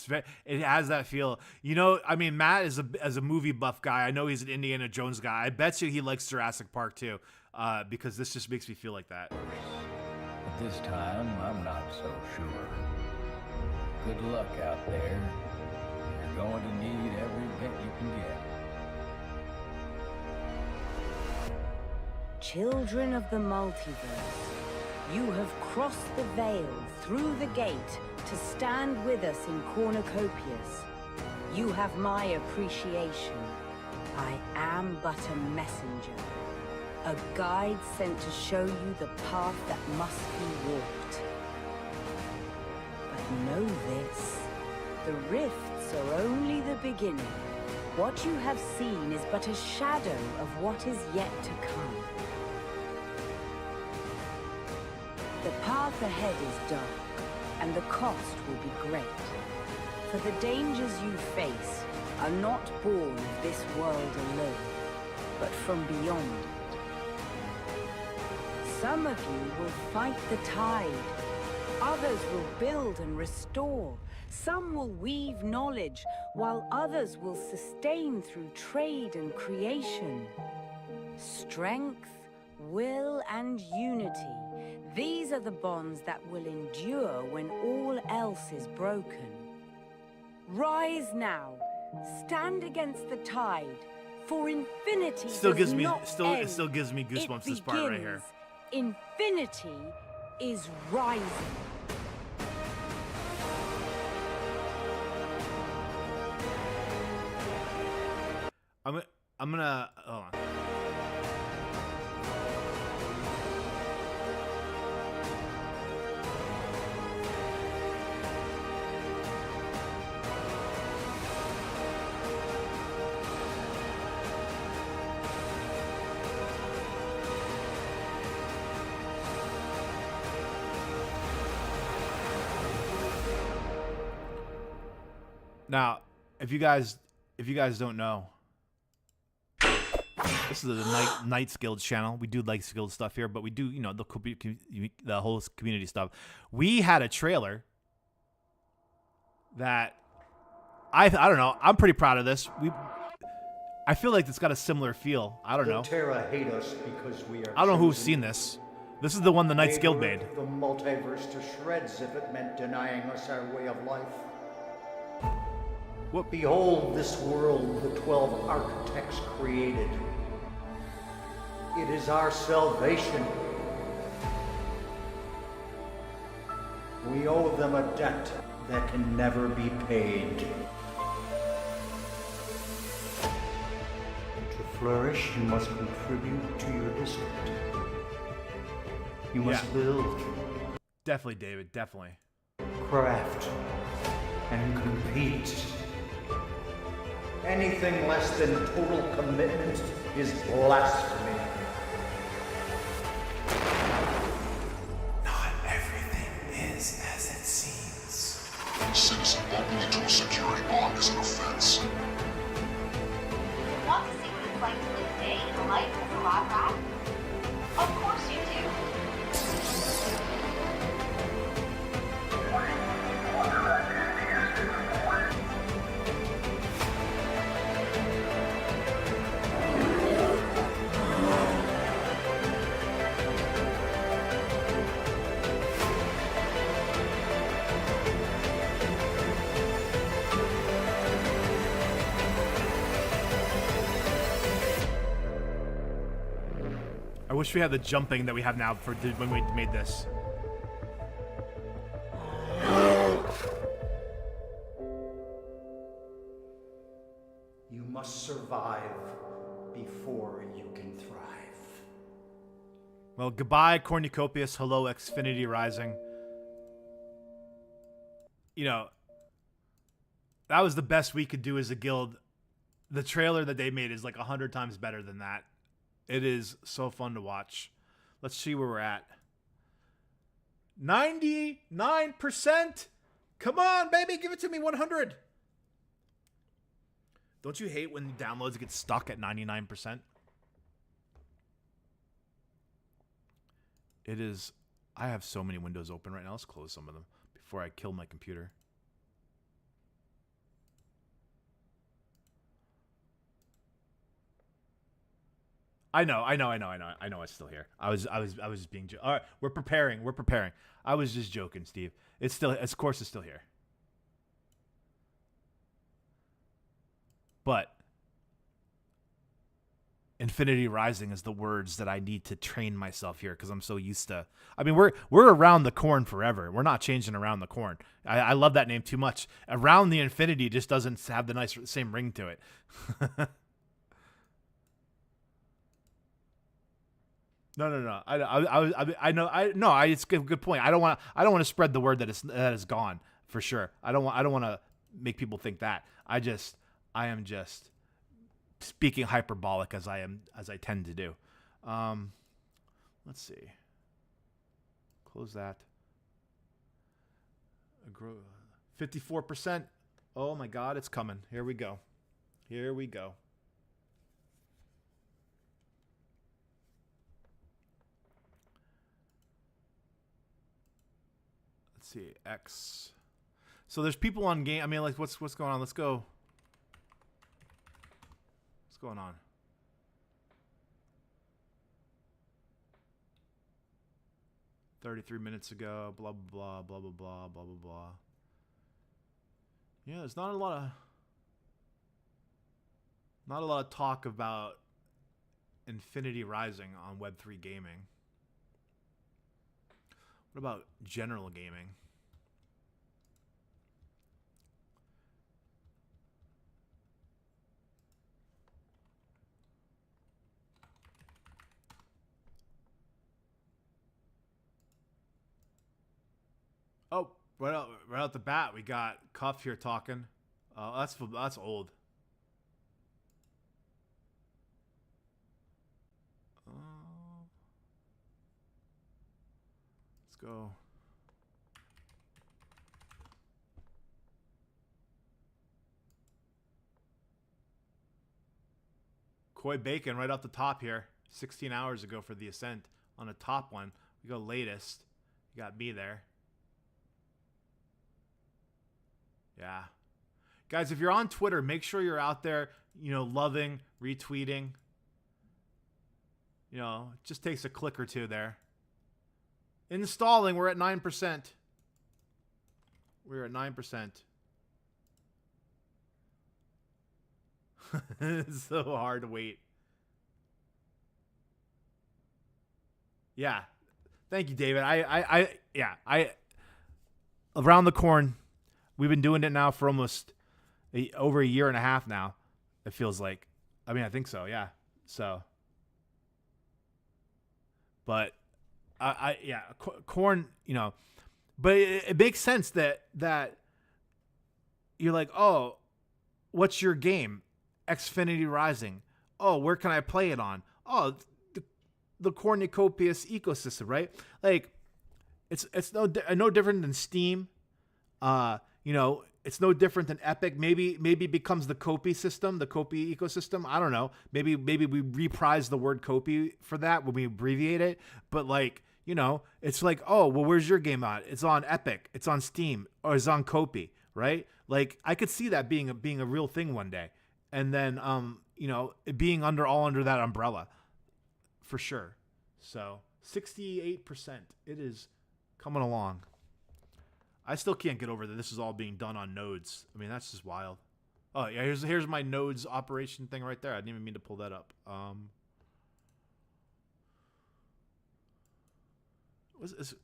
has that feel. You know, I mean, Matt is as a movie buff guy. I know he's an Indiana Jones guy. I bet you he likes Jurassic Park too, because this just makes me feel like that.
But this time, I'm not so sure. Good luck out there. You're going to need every bit you can get.
Children of the multiverse, you have crossed the veil through the gate to stand with us in Cornucopias. You have my appreciation. I am but a messenger, a guide sent to show you the path that must be walked. But know this, the rifts are only the beginning. What you have seen is but a shadow of what is yet to come. The path ahead is dark, and the cost will be great. For the dangers you face are not born of this world alone, but from beyond it. Some of you will fight the tide. Others will build and restore. Some will weave knowledge, while others will sustain through trade and creation. Strength, will, and unity. These are the bonds that will endure when all else is broken. Rise now. Stand against the tide, for infinity
Still
does
gives me
not
it
end.
still gives me goosebumps. This part right here.
Begins. Infinity is rising.
I'm gonna hold on. Now, if you guys don't know, this is the Knights Guild channel. We do like Guild stuff here, but we do, the whole community stuff. We had a trailer that I don't know. I'm pretty proud of this. I feel like it's got a similar feel. I don't know.
Terra hate us because we are.
I don't know who's
chosen.
seen this. This is the one the Knights
They
Guild
ripped
made.
the multiverse to shreds if it meant denying us our way of life.
What?
Behold this world the 12 architects created. It is our salvation. We owe them a debt that can never be paid. To flourish, you must contribute to your district. You must build,
Definitely, David. Definitely.
craft, and compete. Anything less than total commitment is blasphemy.
Not everything is as it seems.
Citizen bumping into a security bond is an offense.
Want to see what it's like to live day in the life of a lab rat? Of course you do.
I wish we had the jumping that we have now for when we made this.
You must survive before you can thrive.
Well, goodbye, Cornucopias. Hello, Xfinity Rising. You know, that was the best we could do as a guild. The trailer that they made is like 100 times better than that. It is so fun to watch. Let's see where we're at. 99%. Come on, baby. Give it to me. 100. Don't you hate when downloads get stuck at 99%? It is. I have so many windows open right now. Let's close some of them before I kill my computer. I know. It's still here. I was just being. All right, we're preparing. I was just joking, Steve. It's still. Of course, it's still here. But Infinity Rising is the words that I need to train myself here because I'm so used to. I mean, we're around the corn forever. We're not changing around the corn. I love that name too much. Around the Infinity just doesn't have the same ring to it. No. I know. It's a good point. I don't want to spread the word that is gone for sure. I don't want to make people think that. I am just speaking hyperbolic as I tend to do. Let's see. Close that. 54%. Oh my God, it's coming. Here we go. Let's see. X. So there's people on game. I mean, like, what's going on? Let's go. What's going on? $33 ago, blah blah blah blah blah blah blah blah. Yeah, there's not a lot of talk about Infinity Rising on Web3 gaming. What about general gaming? Oh, right out the bat, we got Cuff here talking. That's old. Let's go. Koi Bacon right off the top here. 16 hours ago for the Ascent on the top one. We go latest. You got me there. Yeah. Guys, if you're on Twitter, make sure you're out there, loving, retweeting. It just takes a click or two there. Installing, we're at 9%. We're at 9%. It's so hard to wait. Yeah. Thank you, David. Around the corn. We've been doing it now for almost over a year and a half now. It feels like. I mean, I think so. Yeah. So. But corn, but it makes sense that you're like, oh, what's your game? Xfinity Rising. Oh, where can I play it on? Oh, the cornucopious ecosystem, right? Like, it's no different than Steam. It's no different than Epic. Maybe it becomes the Kopi system, the Kopi ecosystem. I don't know. Maybe we reprise the word Kopi for that when we abbreviate it. But it's like, oh, well, where's your game on? It's on Epic. It's on Steam, or it's on Kopi, right? Like, I could see that being a real thing one day, and then it being all under that umbrella, for sure. So 68%. It is coming along. I still can't get over that this is all being done on nodes. I mean, that's just wild. Oh, yeah, here's my nodes operation thing right there. I didn't even mean to pull that up. It's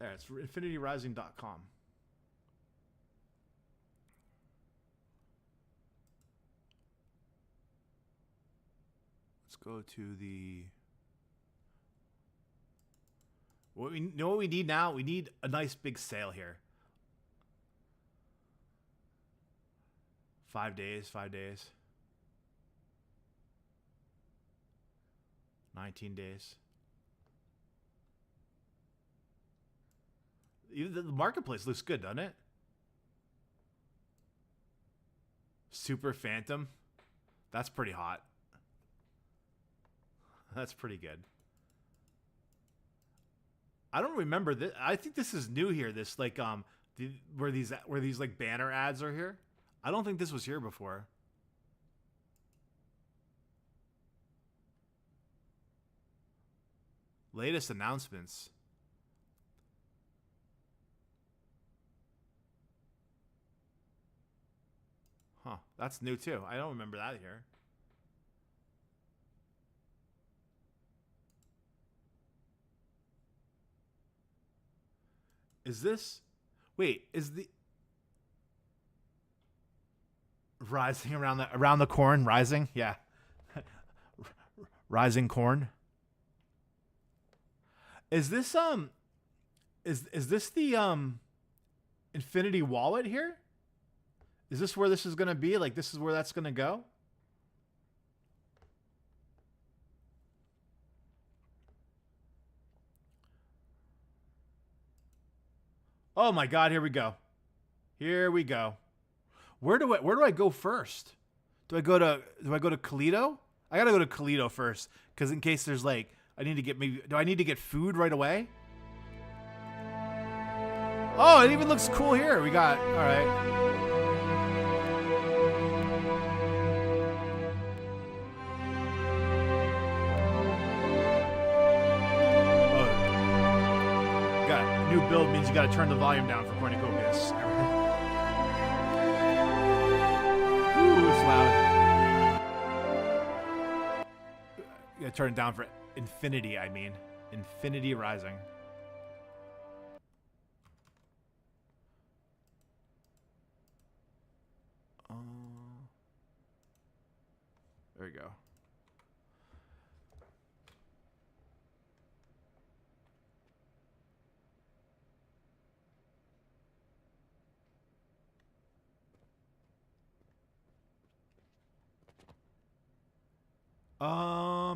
infinityrising.com. Let's go to the... What we need now? We need a nice big sale here. 5 days. 19 days. Even the marketplace looks good, doesn't it? Super Phantom. That's pretty hot. That's pretty good. I don't remember this. I think this is new here. This like where these like banner ads are here. I don't think this was here before. Latest announcements. Huh, that's new too. I don't remember that here. Is this... Wait, is the... Rising around the corn? Rising? Yeah. Rising corn. Is this is this the Infinity Wallet here? Is this where this is gonna be? Like this is where that's gonna go? Oh my God, here we go. Here we go. Where do I go first? Do I go to Toledo? I gotta go to Toledo first, because in case there's like I need to get do I need to get food right away? Oh, it even looks cool here. We got all right. New build means you got to turn the volume down for cornucopias. Ooh, it's loud. You got to turn it down for infinity. I mean, Infinity Rising. There you go.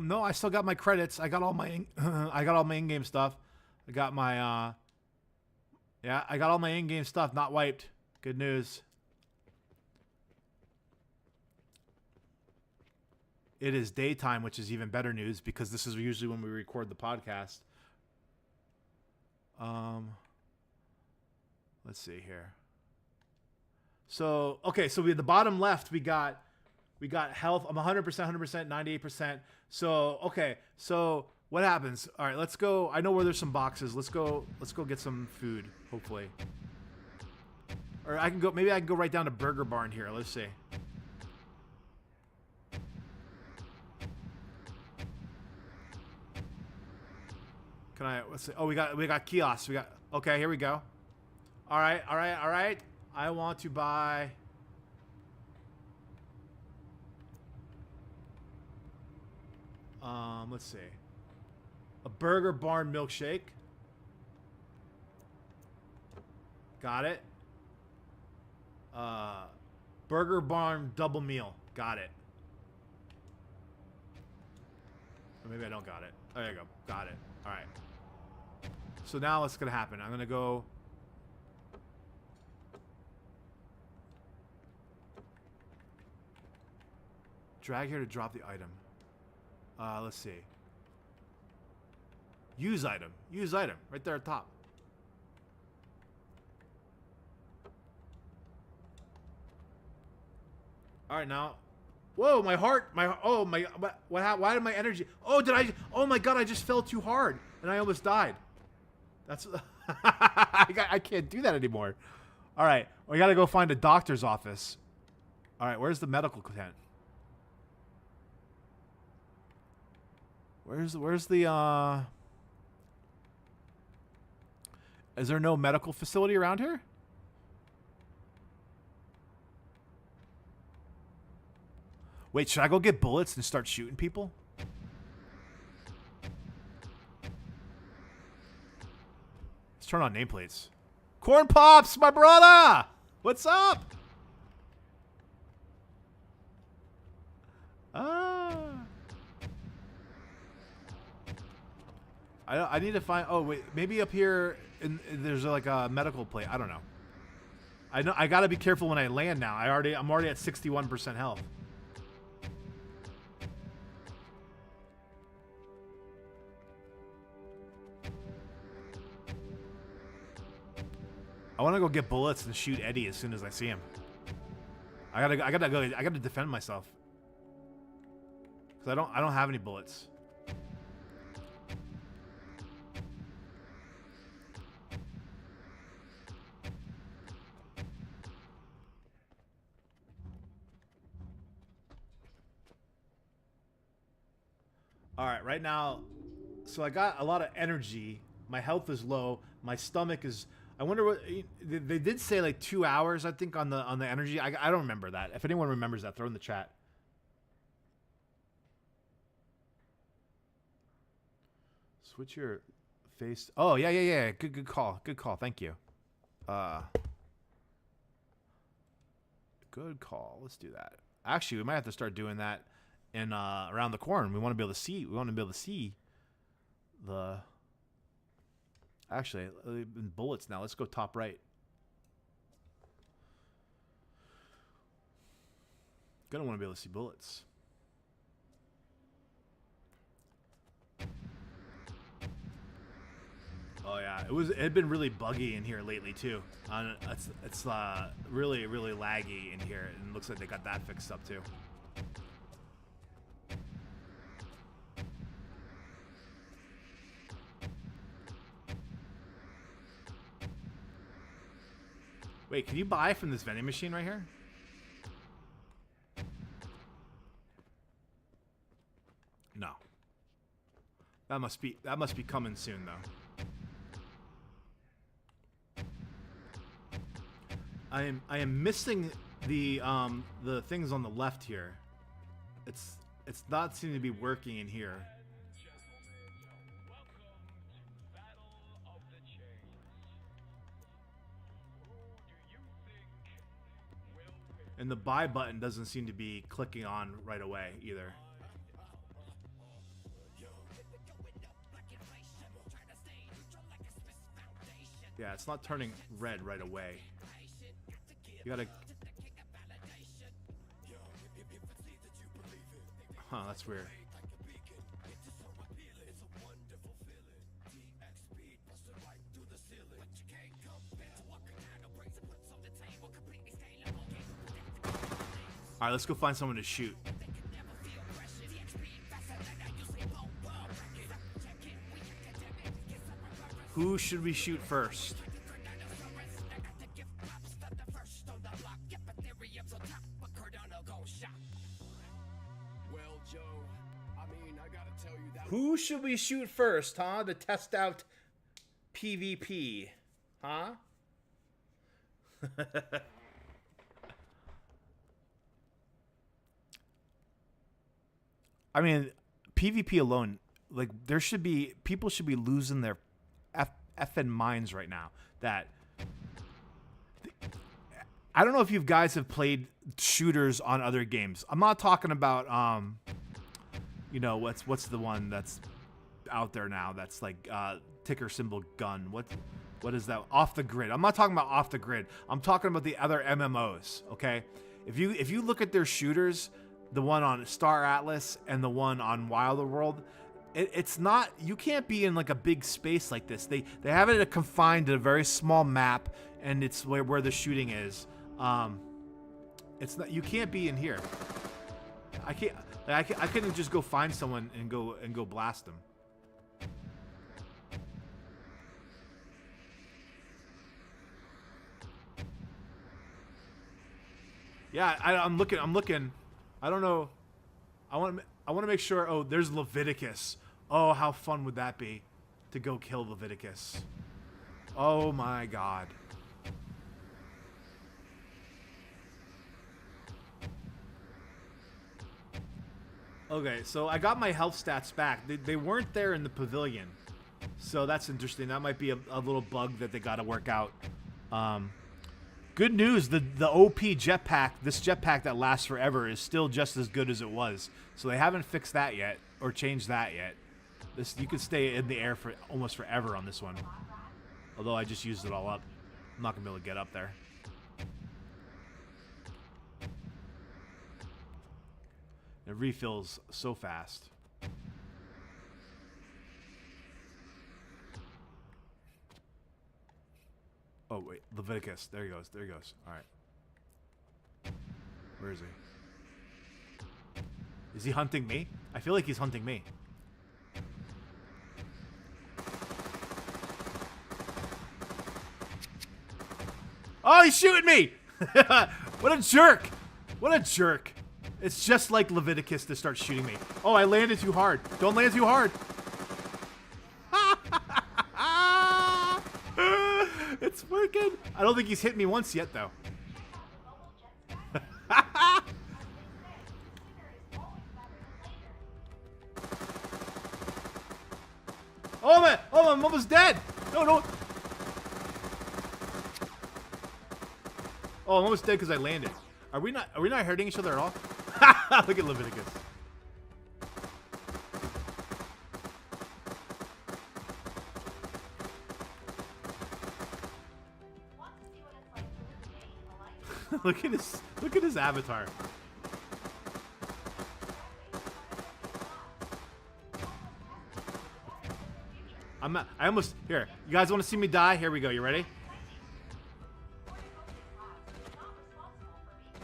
No, I still got my credits. I got all my in-game stuff. I got my yeah, I got all my in-game stuff not wiped. Good news. It is daytime, which is even better news because this is usually when we record the podcast. Let's see here. So, okay, so we at the bottom left we got health. I'm 100%, 100%, 98%. So, okay. So, what happens? All right, let's go. I know where there's some boxes. Let's go get some food, hopefully. Or I can go, maybe I can go right down to Burger Barn here. Let's see. Can I, let's see. Oh, we got kiosks. Okay, here we go. All right. I want to buy... let's see. A Burger Barn milkshake. Got it. Burger Barn double meal. Got it. Or maybe I don't got it. Oh, there you go. Got it. All right. So now what's going to happen? I'm going to go... Drag here to drop the item. Let's see. Use item. Use item. Right there at top. All right, now. Whoa, my heart. Why did my energy? Oh my God, I just fell too hard and I almost died. That's, I can't do that anymore. All right, we got to go find a doctor's office. All right, where's the medical tent? Where's the is there no medical facility around here? Wait, should I go get bullets and start shooting people? Let's turn on nameplates. Corn Pops, my brother! What's up? I need to find... Oh, wait. Maybe up here there's like a medical plate. I don't know. I know I gotta be careful when I land now. I'm already at 61% health. I want to go get bullets and shoot Eddie as soon as I see him. I gotta defend myself. Cause I don't have any bullets. All right, right now, so I got a lot of energy. My health is low. My stomach is. I wonder what they did say, like 2 hours. I think on the energy. I don't remember that. If anyone remembers that, throw in the chat. Switch your face. Oh yeah. Good call. Good call. Thank you. Good call. Let's do that. Actually, we might have to start doing that in around the corner. We want to be able to see. We want to be able to see the. Actually, in bullets now. Let's go top right. Gonna want to be able to see bullets. Oh yeah, it had been really buggy in here lately too. It's really laggy in here, and it looks like they got that fixed up too. Wait, can you buy from this vending machine right here? No. That must be coming soon though. I am missing the things on the left here. It's not seeming to be working in here. And the buy button doesn't seem to be clicking on right away either. Yeah, it's not turning red right away. You gotta... Huh, that's weird. Alright, let's go find someone to shoot. Who should we shoot first? Who should we shoot first, huh? To test out PvP, huh? I mean, PvP alone, like people should be losing their effing minds right now. That I don't know if you guys have played shooters on other games. I'm not talking about you know, what's the one that's out there now that's like ticker symbol gun. What is that? Off the Grid. I'm not talking about Off the Grid. I'm talking about the other MMOs, okay? If you look at their shooters, the one on Star Atlas and the one on Wilder World, it's not, you can't be in like a big space like this. They have it confined to a very small map, and it's where the shooting is. It's not, you can't be in here. I couldn't just go find someone and go blast them. Yeah, I'm looking. I don't know. I want to make sure. Oh, there's Leviticus. Oh, how fun would that be to go kill Leviticus? Oh my God. Okay, so I got my health stats back. They weren't there in the pavilion, so that's interesting. That might be a little bug that they got to work out. Good news, the OP jetpack, this jetpack that lasts forever, is still just as good as it was. So they haven't fixed that yet or changed that yet. You can stay in the air for almost forever on this one. Although I just used it all up. I'm not gonna be able to get up there. It refills so fast. Oh, wait. Leviticus. There he goes. There he goes. All right. Where is he? Is he hunting me? I feel like he's hunting me. Oh, he's shooting me! What a jerk! What a jerk. It's just like Leviticus to start shooting me. Oh, I landed too hard. Don't land too hard. It's working. I don't think he's hit me once yet, though. Oh man! Oh, I'm almost dead. No, no. Oh, I'm almost dead because I landed. Are we not hurting each other at all? Look at Leviticus. Look at his avatar. I almost here. You guys want to see me die? Here we go. You ready?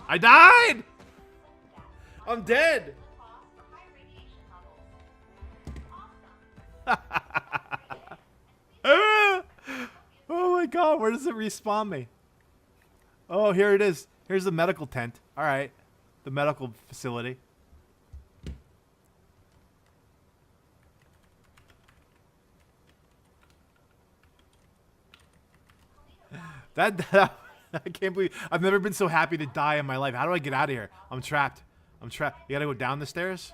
I died! I'm dead! Oh my god, where does it respawn me? Oh, here it is. Here's the medical tent. Alright. The medical facility. That I can't believe I've never been so happy to die in my life. How do I get out of here? I'm trapped. I'm trapped. You gotta go down the stairs?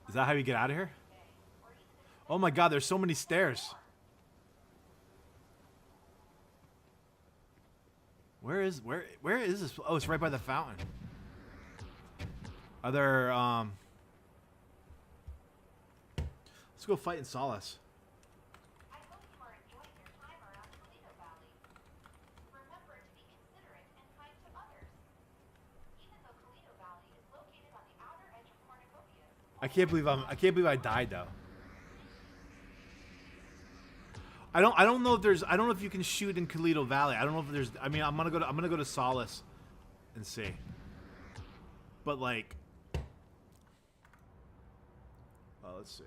Is that how you get out of here? Oh my god, there's so many stairs. Where is this? Oh, it's right by the fountain. Are there let's go fight in Solace. I can't believe I died though. I don't know if you can shoot in Toledo Valley. I don't know if there's I'm gonna go to Solace and see. But like let's see.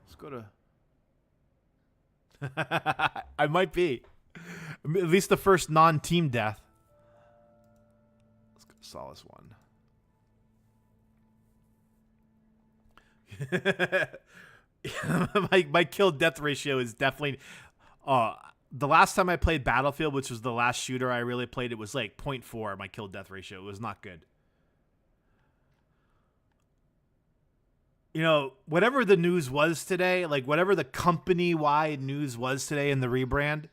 Let's go to I might be. At least the first non-team death. Let's go to Solace 1. my kill death ratio is definitely the last time I played Battlefield, which was the last shooter I really played, it was like 0.4 my kill death ratio. It was not good. You know, whatever the news was today, like whatever the company-wide news was today in the rebrand,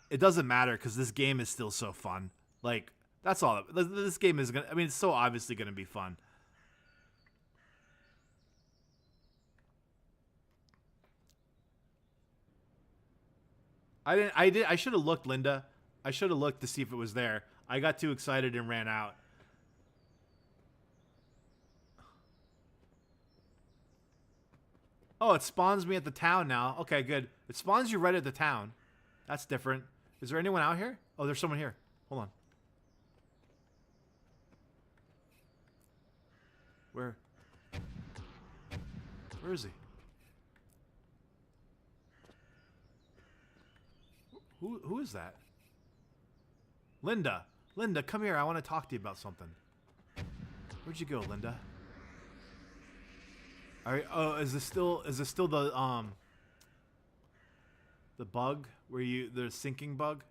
it doesn't matter because this game is still so fun. Like, that's all. This game is gonna, it's so obviously gonna be fun. I should have looked, Linda. I should have looked to see if it was there. I got too excited and ran out. Oh, it spawns me at the town now. Okay, good. It spawns you right at the town. That's different. Is there anyone out here? Oh, there's someone here. Hold on. Where is he? Who is that? Linda. Linda, come here. I want to talk to you about something. Where'd you go, Linda? All right. Oh, is this still the bug where the sinking bug?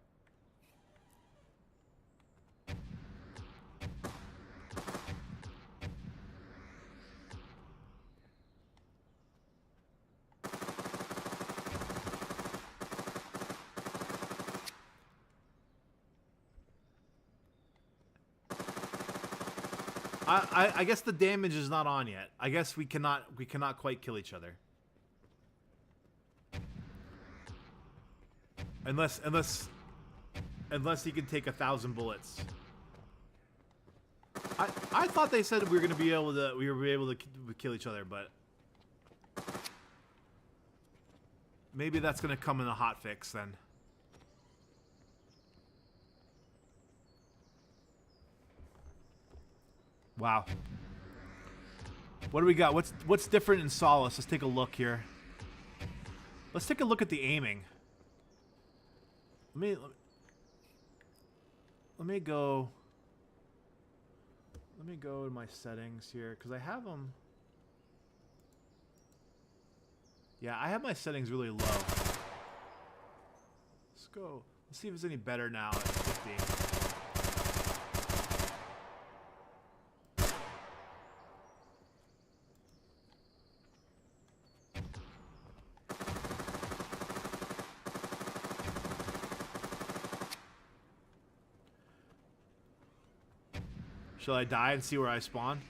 I guess the damage is not on yet. I guess we cannot quite kill each other. Unless Unless he can take 1,000 bullets. I thought they said we were able to kill each other, but maybe that's gonna come in a hot fix then. Wow. What do we got? What's different in Solace? Let's take a look here. Let's take a look at the aiming. Let me go. Let me go to my settings here because I have them. Yeah, I have my settings really low. Let's go. Let's see if it's any better now at 50. Shall I die and see where I spawn?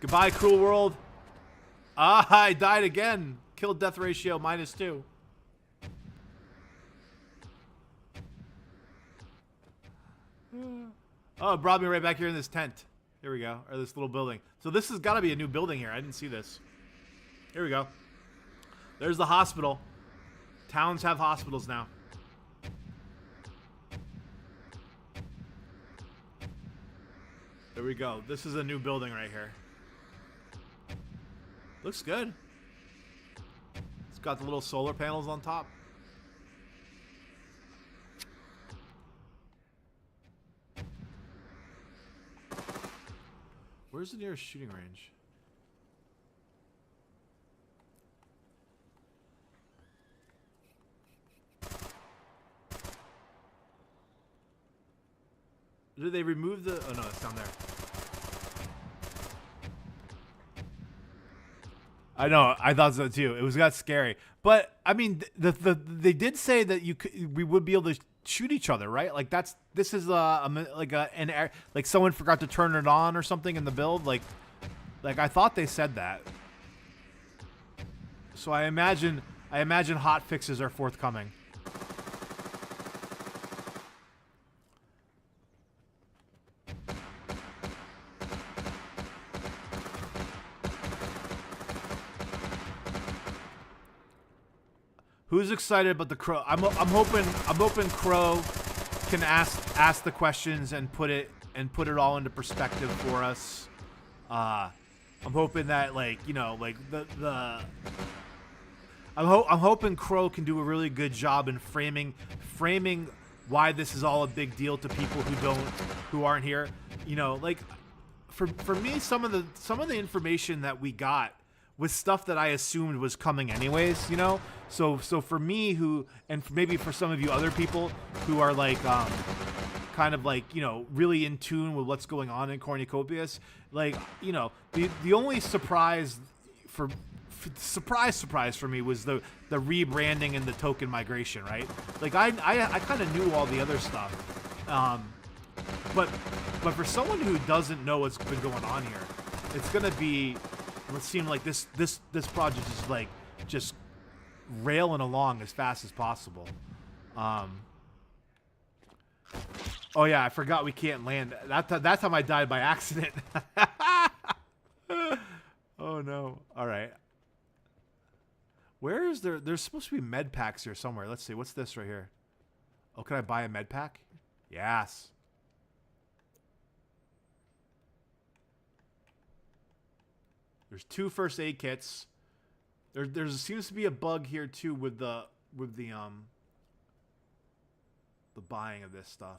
Goodbye, cruel world. Ah, I died again. Kill death ratio -2. Oh, it brought me right back here in this tent. Here we go. Or this little building. So this has got to be a new building here. I didn't see this. Here we go. There's the hospital. Towns have hospitals now. There we go. This is a new building right here. Looks good. It's got the little solar panels on top. Where's the nearest shooting range? Did they remove the... Oh, no, it's down there. I know. I thought so, too. It got scary. But, I mean, they did say that we would be able to shoot each other, right? Like, this is like someone forgot to turn it on or something in the build. Like I thought they said that. So I imagine hot fixes are forthcoming. Who's excited about the Crow? I'm hoping Crow can ask the questions and put it all into perspective for us. I'm hoping that I'm hoping Crow can do a really good job in framing why this is all a big deal to people who aren't here. You know, like for me, some of the information that we got was stuff that I assumed was coming anyways, you know? So for me and maybe for some of you other people who are like, kind of like, you know, really in tune with what's going on in Cornucopias, like, you know, the only surprise for me was the rebranding and the token migration, right? Like I kind of knew all the other stuff. But for someone who doesn't know what's been going on here, it's going to be... It seemed like this project is like just railing along as fast as possible. Oh yeah, I forgot we can't land. That time I died by accident. Oh no! All right. Where is there? There's supposed to be med packs here somewhere. Let's see. What's this right here? Oh, can I buy a med pack? Yes. There's 2 first aid kits. There seems to be a bug here too with the buying of this stuff.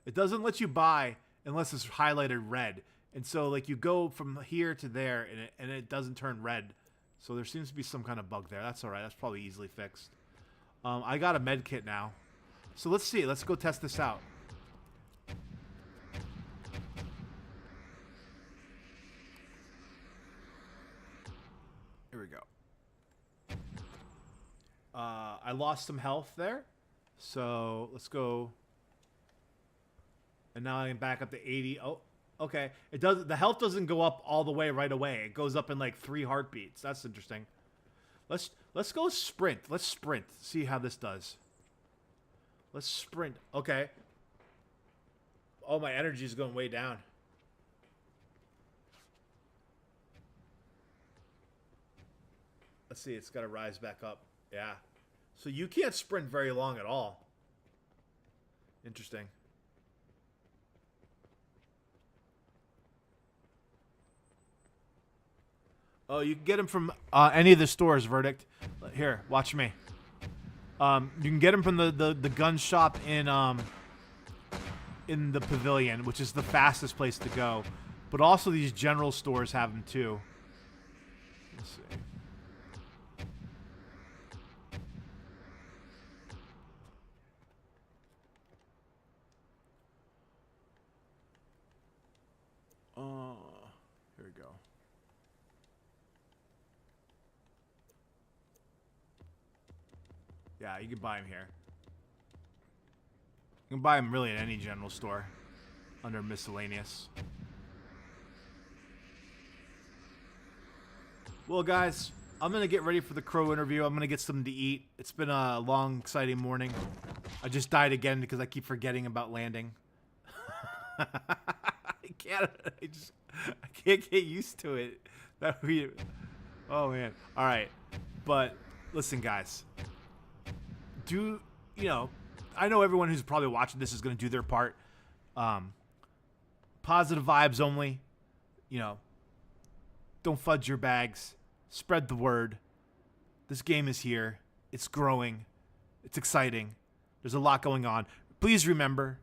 It doesn't let you buy unless it's highlighted red, and so like you go from here to there and it doesn't turn red. So there seems to be some kind of bug there. That's all right. That's probably easily fixed. I got a med kit now, so let's see. Let's go test this out. Here we go. I lost some health there, so let's go. And now I'm back up to 80. Oh, Okay. It does. The health doesn't go up all the way right away. It goes up in like 3 heartbeats. That's interesting. Let's go sprint. Let's sprint. See how this does. Let's sprint. Okay. Oh, my energy is going way down. Let's see. It's got to rise back up. Yeah. So you can't sprint very long at all. Interesting. Oh, you can get them from any of the stores, Verdict. Here, watch me. You can get them from the gun shop in the pavilion, which is the fastest place to go. But also these general stores have them too. Let's see. Here we go. Yeah, you can buy them here. You can buy them really at any general store under miscellaneous. Well, guys, I'm going to get ready for the Crow interview. I'm going to get something to eat. It's been a long, exciting morning. I just died again because I keep forgetting about landing. I can't get used to it. Oh, man. All right. But listen, guys. I know everyone who's probably watching this is going to do their part. Positive vibes only. Don't fudge your bags. Spread the word. This game is here. It's growing. It's exciting. There's a lot going on. Please remember,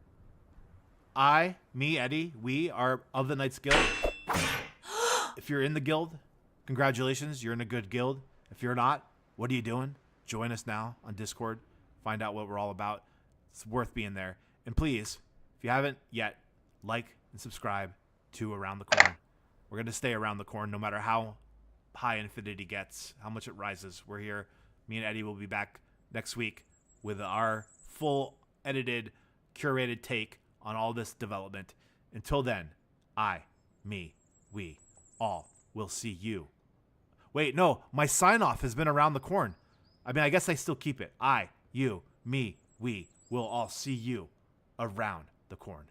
me, Eddie, we are of the Knights Guild. If you're in the guild, congratulations. You're in a good guild. If you're not, what are you doing? Join us now on Discord. Find out what we're all about. It's worth being there. And please, if you haven't yet, like and subscribe to Around the Corn. We're going to stay around the corn no matter how high Infinity gets, how much it rises. We're here. Me and Eddie will be back next week with our full edited, curated take on all this development. Until then, we all will see you. Wait, no, my sign-off has been Around the Corn. I guess I still keep it. You, me, we will all see you around the corn.